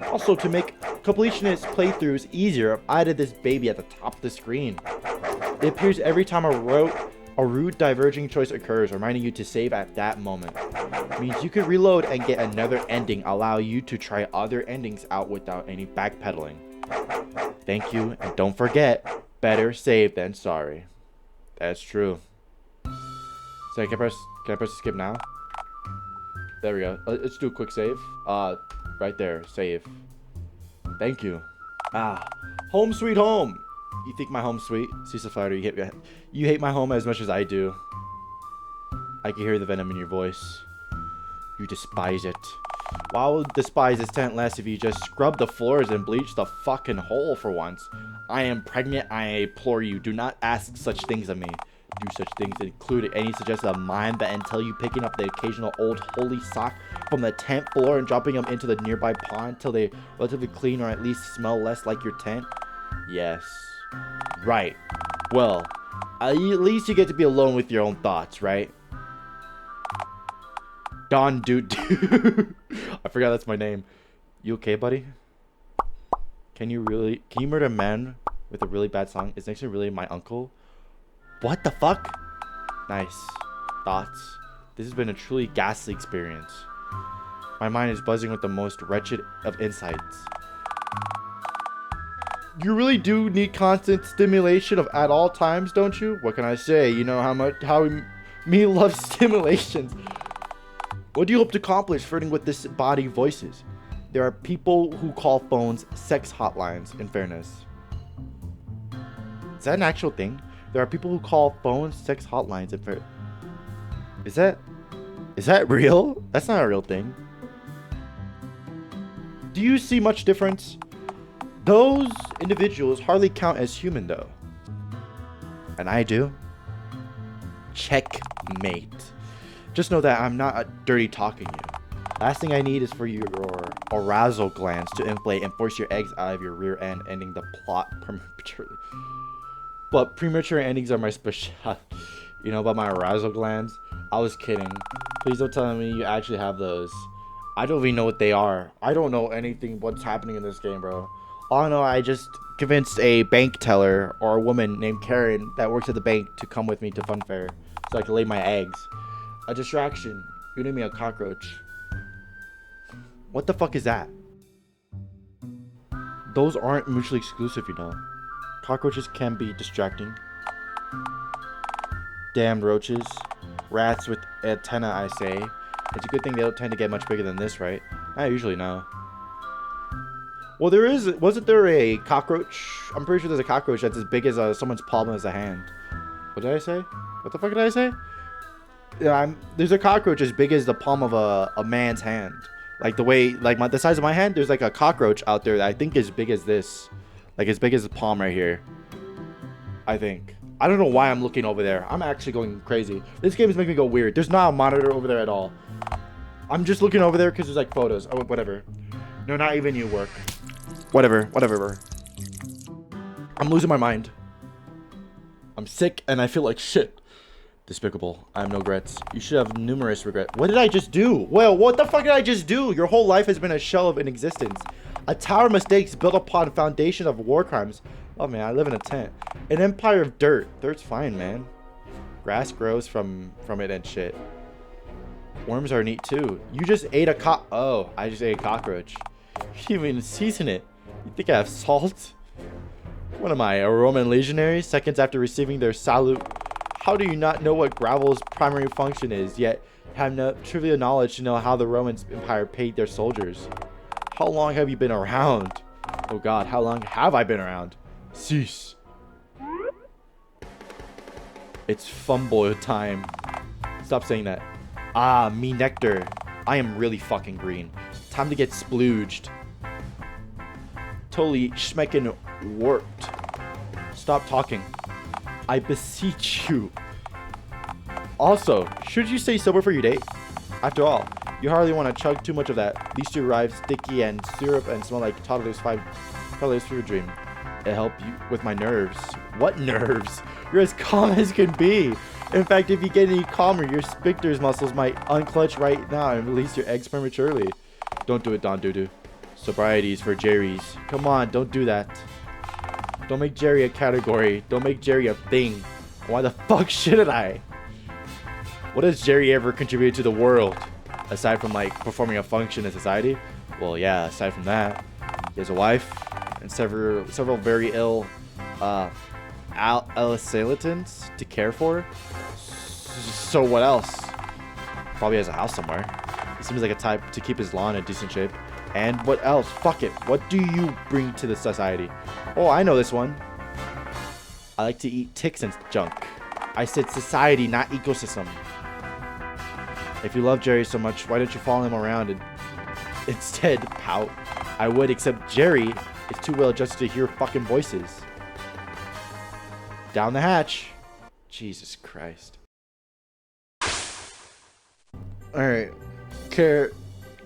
A: Also, to make completionist playthroughs easier, I've added this baby at the top of the screen. It appears every time a rude diverging choice occurs, reminding you to save at that moment. It means you can reload and get another ending, allow you to try other endings out without any backpedaling. Thank you, and don't forget, better safe than sorry. That's true. So can I press skip now? There we go. Let's do a quick save. Right there, save. Thank you. Home sweet home. You think my home's sweet? Cecil Fighter, you hate my home as much as I do. I can hear the venom in your voice. You despise it. Why would despise this tent less if you just scrub the floors and bleach the fucking hole for once? I am pregnant. I implore you, do not ask such things of me. Do such things include any suggestion of mine that entail you picking up the occasional old holy sock from the tent floor and dropping them into the nearby pond till they relatively clean or at least smell less like your tent? Yes. Right. Well, at least you get to be alone with your own thoughts, right? Don Dude. I forgot that's my name. You okay, buddy? Can you murder a man with a really bad song? Is Nixon really my uncle? What the fuck? Nice. Thoughts. This has been a truly ghastly experience. My mind is buzzing with the most wretched of insights. You really do need constant stimulation at all times, don't you? What can I say? You know how me loves stimulations. What do you hope to accomplish flirting with this body voices? There are people who call phones sex hotlines, in fairness. Is that an actual thing? There are people who call phones sex hotlines, in fairness. Is that real? That's not a real thing. Do you see much difference? Those individuals hardly count as human, though. And I do. Checkmate. Just know that I'm not dirty talking you. Last thing I need is for your arousal glands to inflate and force your eggs out of your rear end, ending the plot prematurely. But premature endings are my special. You know about my arousal glands? I was kidding. Please don't tell me you actually have those. I don't even know what they are. I don't know anything what's happening in this game, bro. All I know, I just convinced a bank teller or a woman named Karen that works at the bank to come with me to Funfair so I can lay my eggs. A distraction. You named me a cockroach. What the fuck is that? Those aren't mutually exclusive, you know. Cockroaches can be distracting. Damned roaches. Rats with antenna, I say. It's a good thing they don't tend to get much bigger than this, right? I usually know. Well, wasn't there a cockroach? I'm pretty sure there's a cockroach that's as big as someone's palm as a hand. What did I say? What the fuck did I say? Yeah, there's a cockroach as big as the palm of a man's hand. Like the size of my hand, there's like a cockroach out there that I think is big as this. Like as big as the palm right here. I think. I don't know why I'm looking over there. I'm actually going crazy. This game is making me go weird. There's not a monitor over there at all. I'm just looking over there because there's like photos. Oh, whatever. No, not even you work. Whatever. I'm losing my mind. I'm sick and I feel like shit. Despicable. I have no regrets. You should have numerous regrets. What did I just do? Well, what the fuck did I just do? Your whole life has been a shell of an existence. A tower of mistakes built upon a foundation of war crimes. Oh man, I live in a tent. An empire of dirt. Dirt's fine, man. Grass grows from it and shit. Worms are neat too. You just ate a Oh, I just ate a cockroach. You didn't even season it. You think I have salt? What am I, a Roman legionary? Seconds after receiving their salute. How do you not know what gravel's primary function is, yet have no trivial knowledge to know how the Roman Empire paid their soldiers? How long have you been around? Oh god, how long have I been around? Cease. It's fumble time. Stop saying that. Ah, me nectar. I am really fucking green. Time to get splooged. Totally schmeckin' warped. Stop talking. I beseech you. Also, should you stay sober for your date? After all, you hardly want to chug too much of that. These two arrive sticky and syrup and smell like toddler's fever dream. It helped you with my nerves. What nerves? You're as calm as can be. In fact, if you get any calmer, your sphincter's muscles might unclench right now and release your eggs prematurely. Don't do it, Don Dudu. Sobriety is for Jerry's. Come on, don't do that. Don't make Jerry a category. Don't make Jerry a thing. Why the fuck should I? What has Jerry ever contributed to the world? Aside from like performing a function in society? Well, yeah, aside from that. He has a wife and several very ill assailants to care for. So what else? Probably has a house somewhere. He seems like a type to keep his lawn in decent shape. And what else? Fuck it. What do you bring to the society? Oh, I know this one. I like to eat ticks and junk. I said society, not ecosystem. If you love Jerry so much, why don't you follow him around and instead pout? I would, except Jerry is too well adjusted to hear fucking voices. Down the hatch. Jesus Christ. Alright.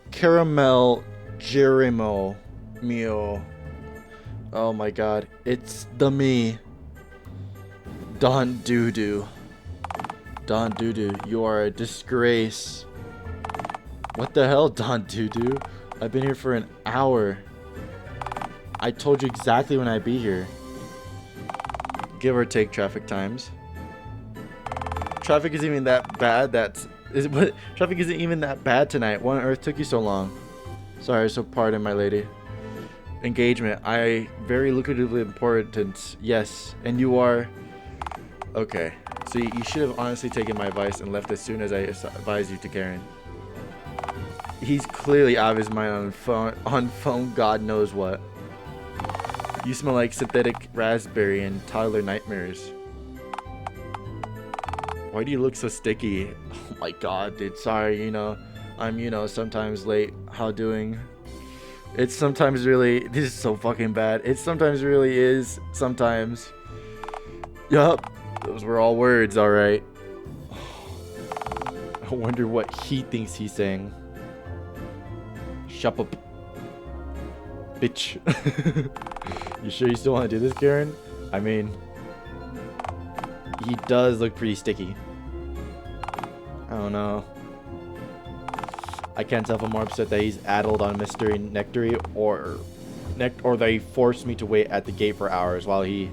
A: Caramel Jerimo meal. Oh my god. It's the me. Don Doodoo. Don Doodoo, you are a disgrace. What the hell, Don Doodoo? I've been here for an hour. I told you exactly when I'd be here. Give or take traffic times. Traffic isn't even that bad. Traffic isn't even that bad tonight. What on earth took you so long? Sorry, so pardon, my lady. Engagement. Very lucratively important. Yes, and you are. Okay. So you should have honestly taken my advice and left as soon as I advised you to Karen. He's clearly out of his mind on phone God knows what. You smell like synthetic raspberry and toddler nightmares. Why do you look so sticky? Oh my god, dude. Sorry, I'm, sometimes late. How doing? It's sometimes really... This is so fucking bad. It sometimes really is. Sometimes. Yup. Those were all words, alright. I wonder what he thinks he's saying. Shut up. Bitch. You sure you still want to do this, Karen? I mean... He does look pretty sticky. I don't know. I can't tell if I'm more upset that he's addled on Mystery Nectary or they forced me to wait at the gate for hours while he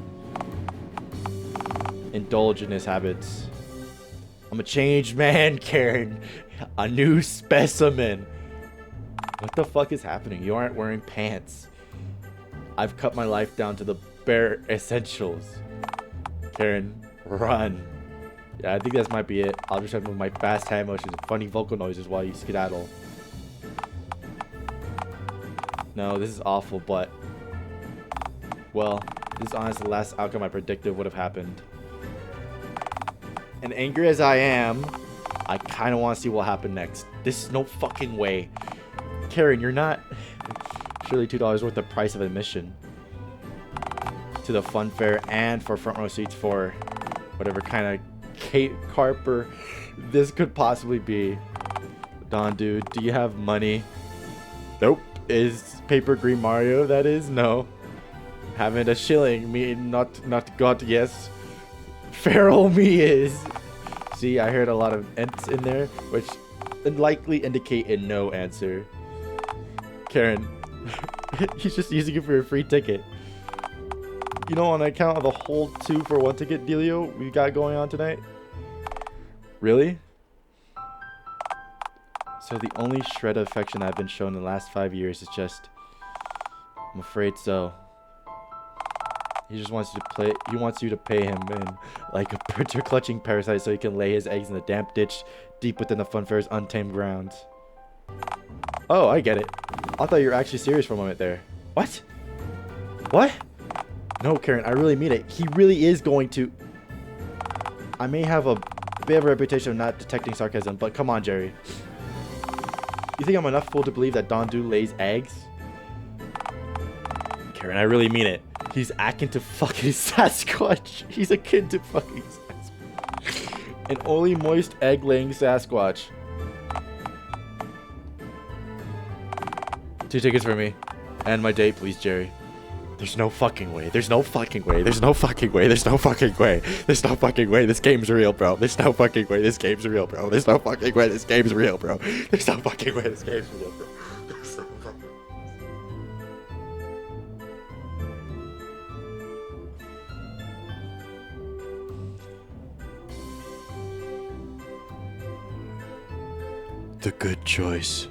A: indulged in his habits. I'm a changed man, Karen. A new specimen. What the fuck is happening? You aren't wearing pants. I've cut my life down to the bare essentials. Karen, run. Yeah, I think that might be it. I'll just have my fast hand motions and funny vocal noises while you skedaddle. No, this is awful, but... Well, this is honestly the last outcome I predicted would have happened. And angry as I am, I kind of want to see what happened next. This is no fucking way. Karen, you're not... Surely $2 worth the price of admission to the fun fair and for front row seats for whatever kind of Kate Carper this could possibly be. Don, dude, do you have money? Nope. Is Paper Green Mario, that is? No. Haven't a shilling. Me not got, yes. Feral me is. See, I heard a lot of ents in there, which likely indicate a no answer. Karen, he's just using it for a free ticket. You know, on account of the whole 2 for 1 ticket dealio we got going on tonight? Really? So the only shred of affection I've been shown in the last 5 years is just... I'm afraid so. He just wants you to play. He wants you to pay him in like a predator clutching parasite so he can lay his eggs in the damp ditch deep within the fun fair's untamed grounds. Oh, I get it. I thought you were actually serious for a moment there. What? What? No, Karen, I really mean it. He really is going to... I may have a bit of a reputation of not detecting sarcasm, but come on, Jerry. You think I'm enough fool to believe that Don Do lays eggs? Karen, I really mean it. He's akin to fucking Sasquatch. He's akin to fucking Sasquatch. An only moist egg-laying Sasquatch. 2 tickets for me. And my date, please, Jerry. There's no fucking way. There's no fucking way. There's no fucking way. There's no fucking way. There's no fucking way. This game's real, bro. There's no fucking way. This game's real, bro. There's no fucking way. This game's real, bro. There's no fucking way. This game's real, bro. There's no fucking... The good choice.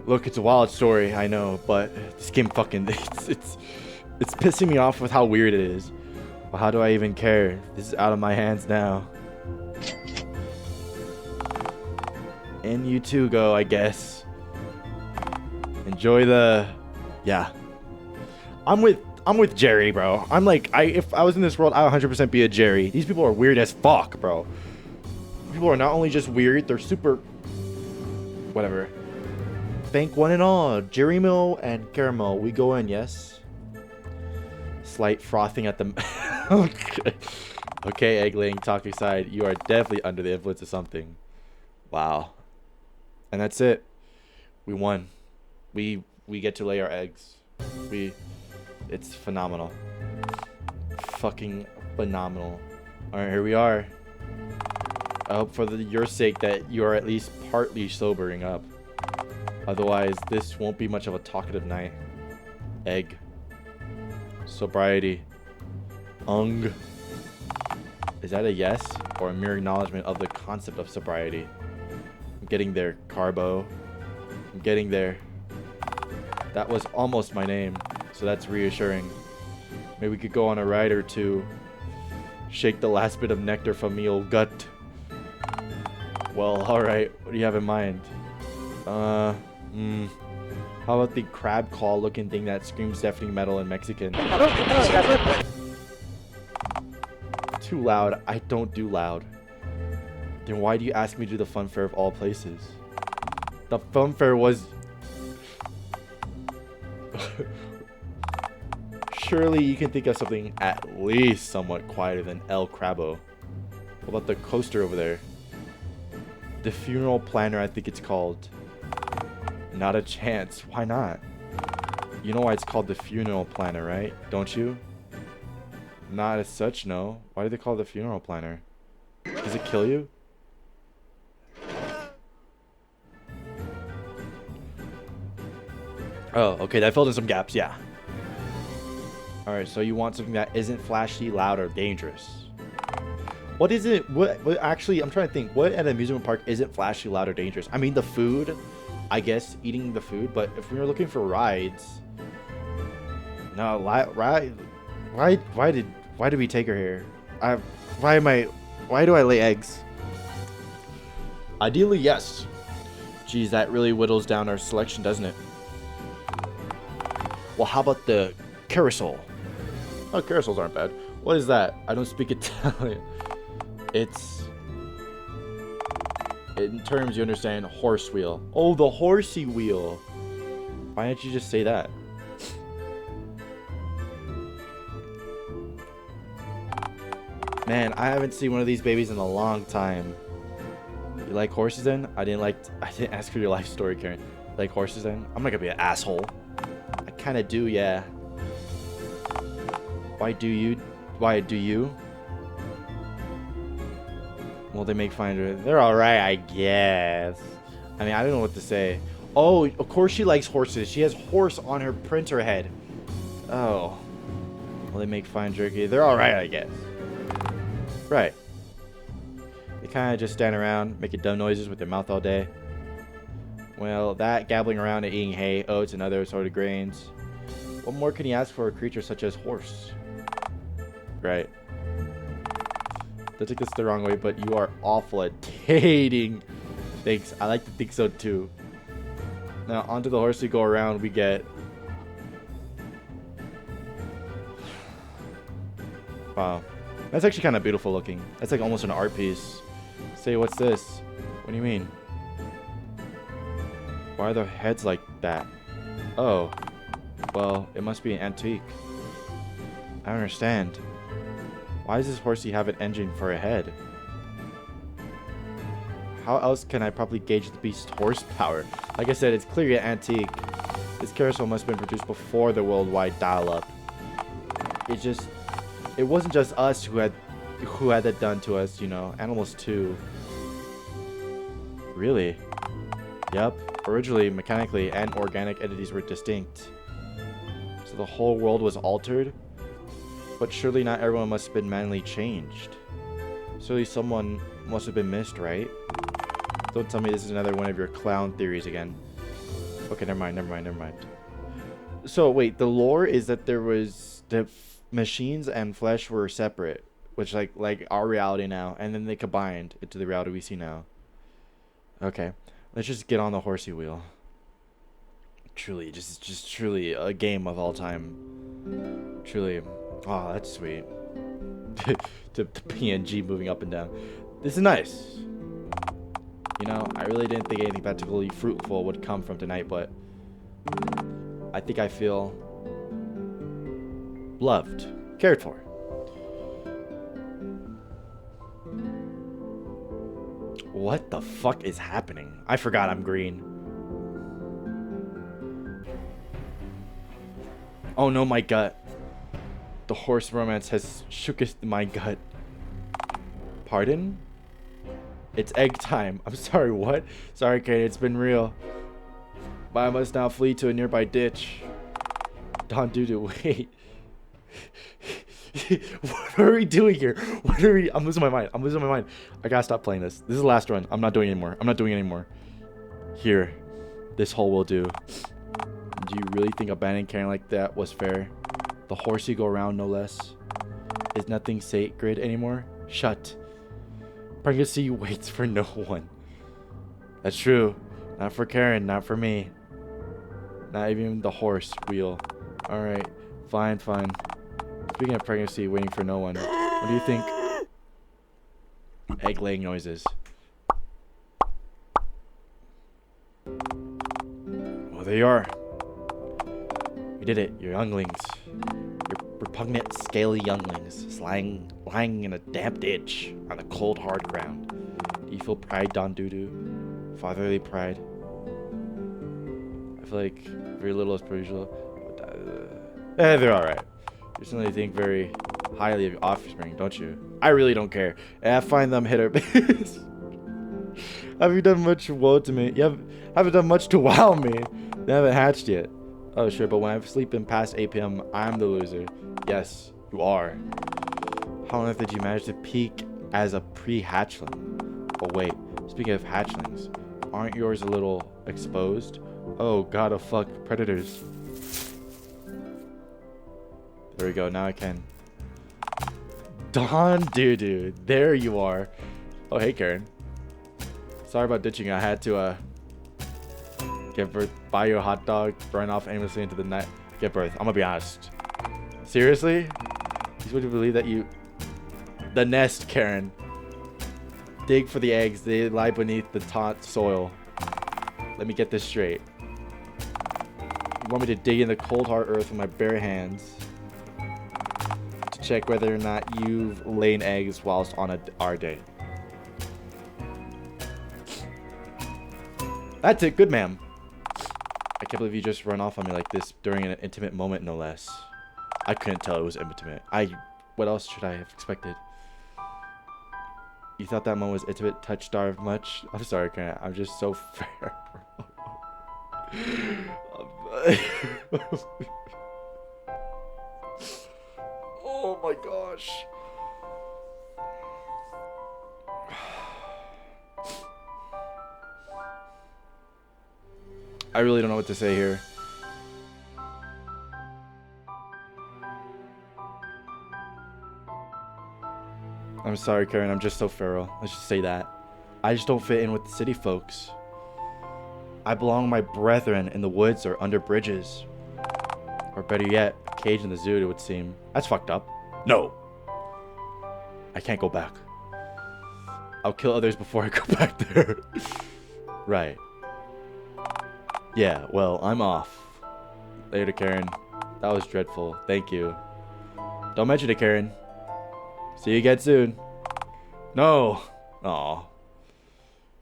A: Look, it's a wild story, I know, but this game fucking it's pissing me off with how weird it is. Well, how do I even care? This is out of my hands now. And you too go, I guess. Enjoy the... Yeah. I'm I'm with Jerry, bro. I'm like, if I was in this world, I would 100% be a Jerry. These people are weird as fuck, bro. People are not only just weird, they're super... Whatever. Thank one and all. Jerry Mill and Caramel. We go in, yes? Slight frothing at the... Okay. Okay, Eggling, talking side. You are definitely under the influence of something. Wow. And that's it. We won. We get to lay our eggs. It's phenomenal. Fucking phenomenal. Alright, here we are. I hope for your sake that you are at least partly sobering up. Otherwise, this won't be much of a talkative night. Egg. Sobriety. Ung. Is that a yes? Or a mere acknowledgement of the concept of sobriety? I'm getting there, Carbo. I'm getting there. That was almost my name, so that's reassuring. Maybe we could go on a ride or two. Shake the last bit of nectar from me old gut. Well, alright. What do you have in mind? How about the crab claw looking thing that screams deafening metal in Mexican? Too loud. I don't do loud. Then why do you ask me to do the fun fair of all places? The fun fair was... Surely you can think of something at least somewhat quieter than El Crabo. What about the coaster over there? The funeral planner, I think it's called. Not a chance. Why not? You know why it's called the funeral planner, right? Don't you? Not as such, no. Why do they call it the funeral planner? Does it kill you? Oh, okay, that filled in some gaps, yeah. Alright, so you want something that isn't flashy, loud, or dangerous. What is it? What actually, I'm trying to think. What at an amusement park isn't flashy, loud, or dangerous? I mean, the food, I guess, eating the food, but if we were looking for rides... No, why did we take her here? Why do I lay eggs? Ideally, yes. Geez, that really whittles down our selection, doesn't it? Well, how about the carousel? Oh, carousels aren't bad. What is that? I don't speak Italian. It's... In terms you understand, horse wheel. Oh, the horsey wheel. Why didn't you just say that? Man, I haven't seen one of these babies in a long time. You like horses then? I didn't ask for your life story, Karen. Like horses then? I'm not gonna be an asshole. I kinda do, yeah. Why do you? Well, they make finder. They're alright, I guess. I mean, I don't know what to say. Oh, of course she likes horses. She has horse on her printer head. Oh. Well, they make fine jerky. They're alright, I guess. Right. They kind of just stand around, making dumb noises with their mouth all day. Well, that gabbling around and eating hay, oats, and other assorted grains. What more can you ask for a creature such as horse? Right. Don't take this the wrong way, but you are awful at dating. Thanks. I like to think so too. Now, onto the horse we go around, we get... Wow. That's actually kind of beautiful looking. That's like almost an art piece. Say, what's this? What do you mean? Why are the heads like that? Oh. Well, it must be an antique. I don't understand. Why does this horsey have an engine for a head? How else can I probably gauge the beast's horsepower? Like I said, it's clearly an antique. This carousel must have been produced before the worldwide dial-up. It wasn't just us who had that done to us, you know. Animals too. Really? Yup. Originally, mechanically and organic entities were distinct. So the whole world was altered? But surely not everyone must have been manually changed. Surely someone must have been missed, right? Don't tell me this is another one of your clown theories again. Okay, never mind. So, wait, the lore is that there was... the machines and flesh were separate. Which, like our reality now. And then they combined into the reality we see now. Okay. Let's just get on the horsey wheel. Truly, just truly a game of all time. Truly. Oh, that's sweet. to PNG moving up and down. This is nice. You know, I really didn't think anything particularly fruitful would come from tonight, but I think I feel loved, cared for. What the fuck is happening? I forgot I'm green. Oh no, my gut. The horse romance has shooketh my gut. Pardon? It's egg time. I'm sorry, what? Sorry, Kate, it's been real. But I must now flee to a nearby ditch. Don Dudu, wait. What are we doing here? What are we? I'm losing my mind. I'm losing my mind. I gotta stop playing this. This is the last run. I'm not doing it anymore. I'm not doing it anymore. Here. This hole will do. Do you really think abandoning Karen like that was fair? The horse you go around, no less. Is nothing sacred anymore? Shut. Pregnancy waits for no one. That's true. Not for Karen, not for me. Not even the horse wheel. Alright, fine. Speaking of pregnancy waiting for no one, what do you think? Egg laying noises. Well, there you are. You did it, your younglings. Your repugnant, scaly younglings, lying in a damp ditch on the cold, hard ground. Do you feel pride, Don Dudu? Fatherly pride? I feel like very little is per usual. They're alright. You certainly think very highly of your offspring, don't you? I really don't care. I find them hit or miss. Have you done much woe to me? You haven't done much to wow me. They haven't hatched yet. Oh, sure, but when I sleep in past 8 p.m., I'm the loser. Yes, you are. How on earth did you manage to peak as a pre-hatchling? Oh, wait. Speaking of hatchlings, aren't yours a little exposed? Oh, gotta fuck predators. There we go. Now I can. Don Dudu. There you are. Oh, hey, Karen. Sorry about ditching. I had to, give birth, buy you a hot dog, run off aimlessly into the night, get birth. I'm gonna be honest. Seriously? You would believe that you... The nest, Karen. Dig for the eggs. They lie beneath the taut soil. Let me get this straight. You want me to dig in the cold hard earth with my bare hands to check whether or not you've laid eggs whilst on our date? That's it. Good, ma'am. I can't believe you just run off on me like this during an intimate moment, no less. I couldn't tell it was intimate. What else should I have expected? You thought that moment was intimate, touch-starved much? I'm sorry, Karen. I'm just so fair. Oh my gosh. I really don't know what to say here. I'm sorry, Karen. I'm just so feral. Let's just say that. I just don't fit in with the city folks. I belong with my brethren in the woods or under bridges. Or better yet, a cage in the zoo, it would seem. That's fucked up. No. I can't go back. I'll kill others before I go back there. Right. Yeah, well, I'm off. Later, Karen. That was dreadful. Thank you. Don't mention it, Karen. See you again soon. No. Aw.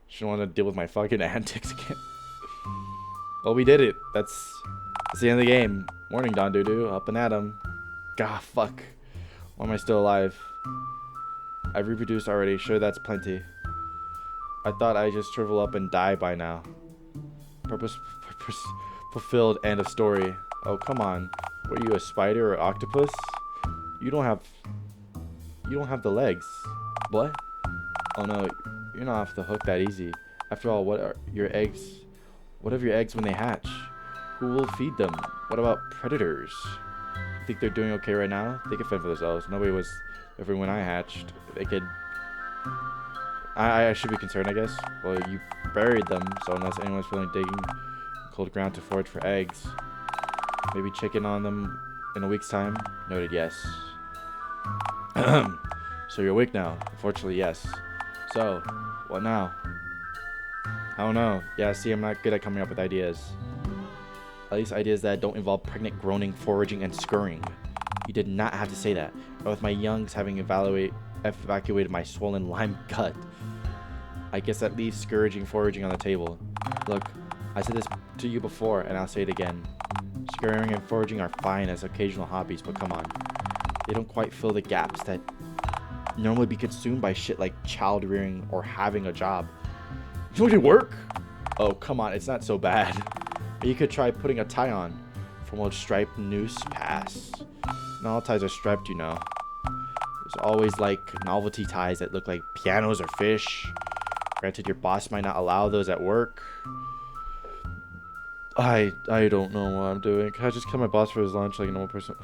A: Shouldn't want to deal with my fucking antics again. Well, we did it. That's the end of the game. Morning, Don Dudu. Up and at 'em. God, fuck. Why am I still alive? I've reproduced already. Sure, that's plenty. I thought I'd just shrivel up and die by now. Purpose fulfilled. End of story. Oh, come on. What are you, a spider or octopus? You don't have the legs. What? Oh no, you're not off the hook that easy. After all, what of your eggs when they hatch? Who will feed them? What about predators? You think they're doing okay right now? They can fend for themselves. Nobody was ever when I hatched. They could... I should be concerned, I guess. Well, you buried them, so unless anyone's feeling digging cold ground to forage for eggs, maybe chicken on them In a week's time? Noted, yes. So you're awake now? Unfortunately, yes. So, what now? I don't know. Yeah, see, I'm not good at coming up with ideas. At least ideas that don't involve pregnant groaning, foraging, and scurrying. You did not have to say that. Or with my youngs having evacuated my swollen lime gut. I guess that leaves scourging, foraging on the table. Look, I said this to you before, and I'll say it again. Scurrying and foraging are fine as occasional hobbies, but come on. They don't quite fill the gaps that normally be consumed by shit like child rearing or having a job. You want to work? Oh, come on, it's not so bad. Or you could try putting a tie on. From old striped noose pass. Not all ties are striped, you know. There's always like novelty ties that look like pianos or fish. Granted, your boss might not allow those at work. I don't know what I'm doing. Can I just kill my boss for his lunch like a normal person?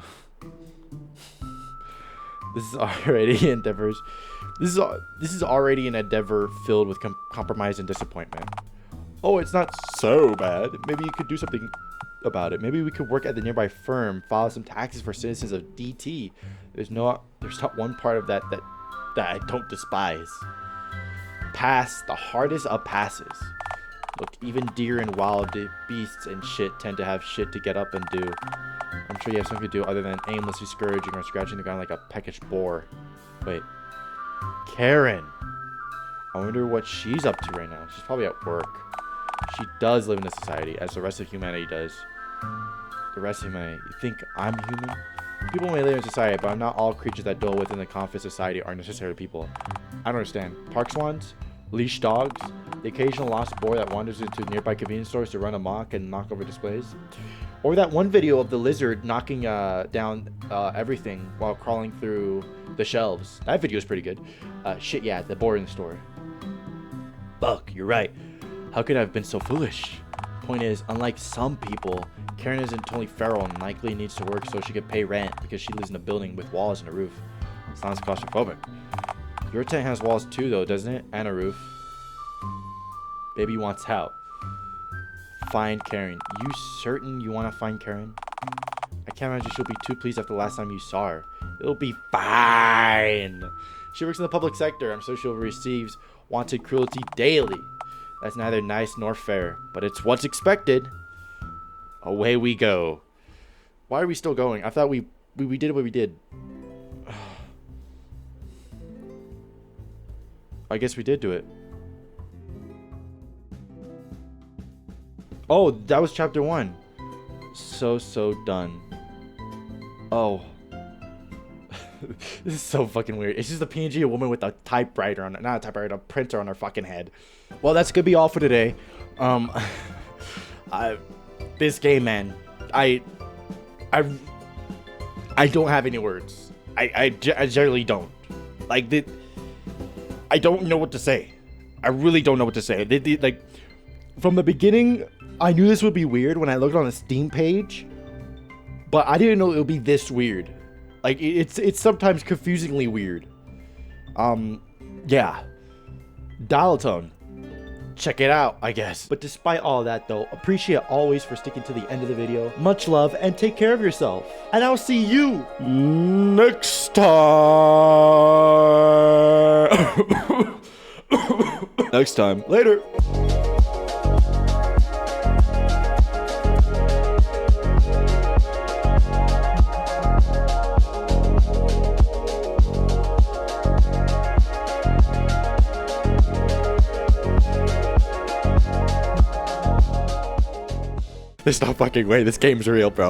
A: This is already endeavors. This is already an endeavor filled with compromise and disappointment. Oh, it's not so bad. Maybe you could do something about it. Maybe we could work at the nearby firm, file some taxes for citizens of DT. There's not one part of that I don't despise. Pass the hardest of passes. Look, even deer and wild beasts and shit tend to have shit to get up and do. I'm sure you have something to do other than aimlessly scourging or scratching the ground like a peckish boar. Wait. Karen. I wonder what she's up to right now. She's probably at work. She does live in a society, as the rest of humanity does. The rest of humanity. You think I'm human? People may live in society, but not all creatures that dwell within the confines of society are necessarily people. I don't understand. Park swans? Leash dogs? The occasional lost boy that wanders into nearby convenience stores to run amok and knock over displays? Or that one video of the lizard knocking down everything while crawling through the shelves. That video is pretty good. Shit, yeah, the boy in the store. Fuck, you're right. How could I have been so foolish? Point is, unlike some people, Karen isn't totally feral and likely needs to work so she could pay rent because she lives in a building with walls and a roof. Sounds claustrophobic. Your tent has walls too though, doesn't it? And a roof. Baby wants out. Find Karen. You certain you want to find Karen? I can't imagine she'll be too pleased after the last time you saw her. It'll be fine. She works in the public sector. I'm sure she'll receive wanted cruelty daily. That's neither nice nor fair, but it's what's expected. Away we go. Why are we still going? I thought we did what we did. I guess we did do it. Oh, that was chapter 1. So done. Oh. This is so fucking weird. It's just a PNG, a woman with a typewriter on it. Not a typewriter, a printer on her fucking head. Well, that's gonna be all for today. This game, man. I don't have any words. I generally don't. Like, I don't know what to say. I really don't know what to say. Like, from the beginning, I knew this would be weird when I looked on the Steam page, but I didn't know it would be this weird. Like, it's sometimes confusingly weird. Yeah. Dial-A-Tone. Check it out, I guess. But despite all that though, appreciate always for sticking to the end of the video. Much love and take care of yourself. And I'll see you next time. Next time. Later. There's no fucking way this game's real, bro.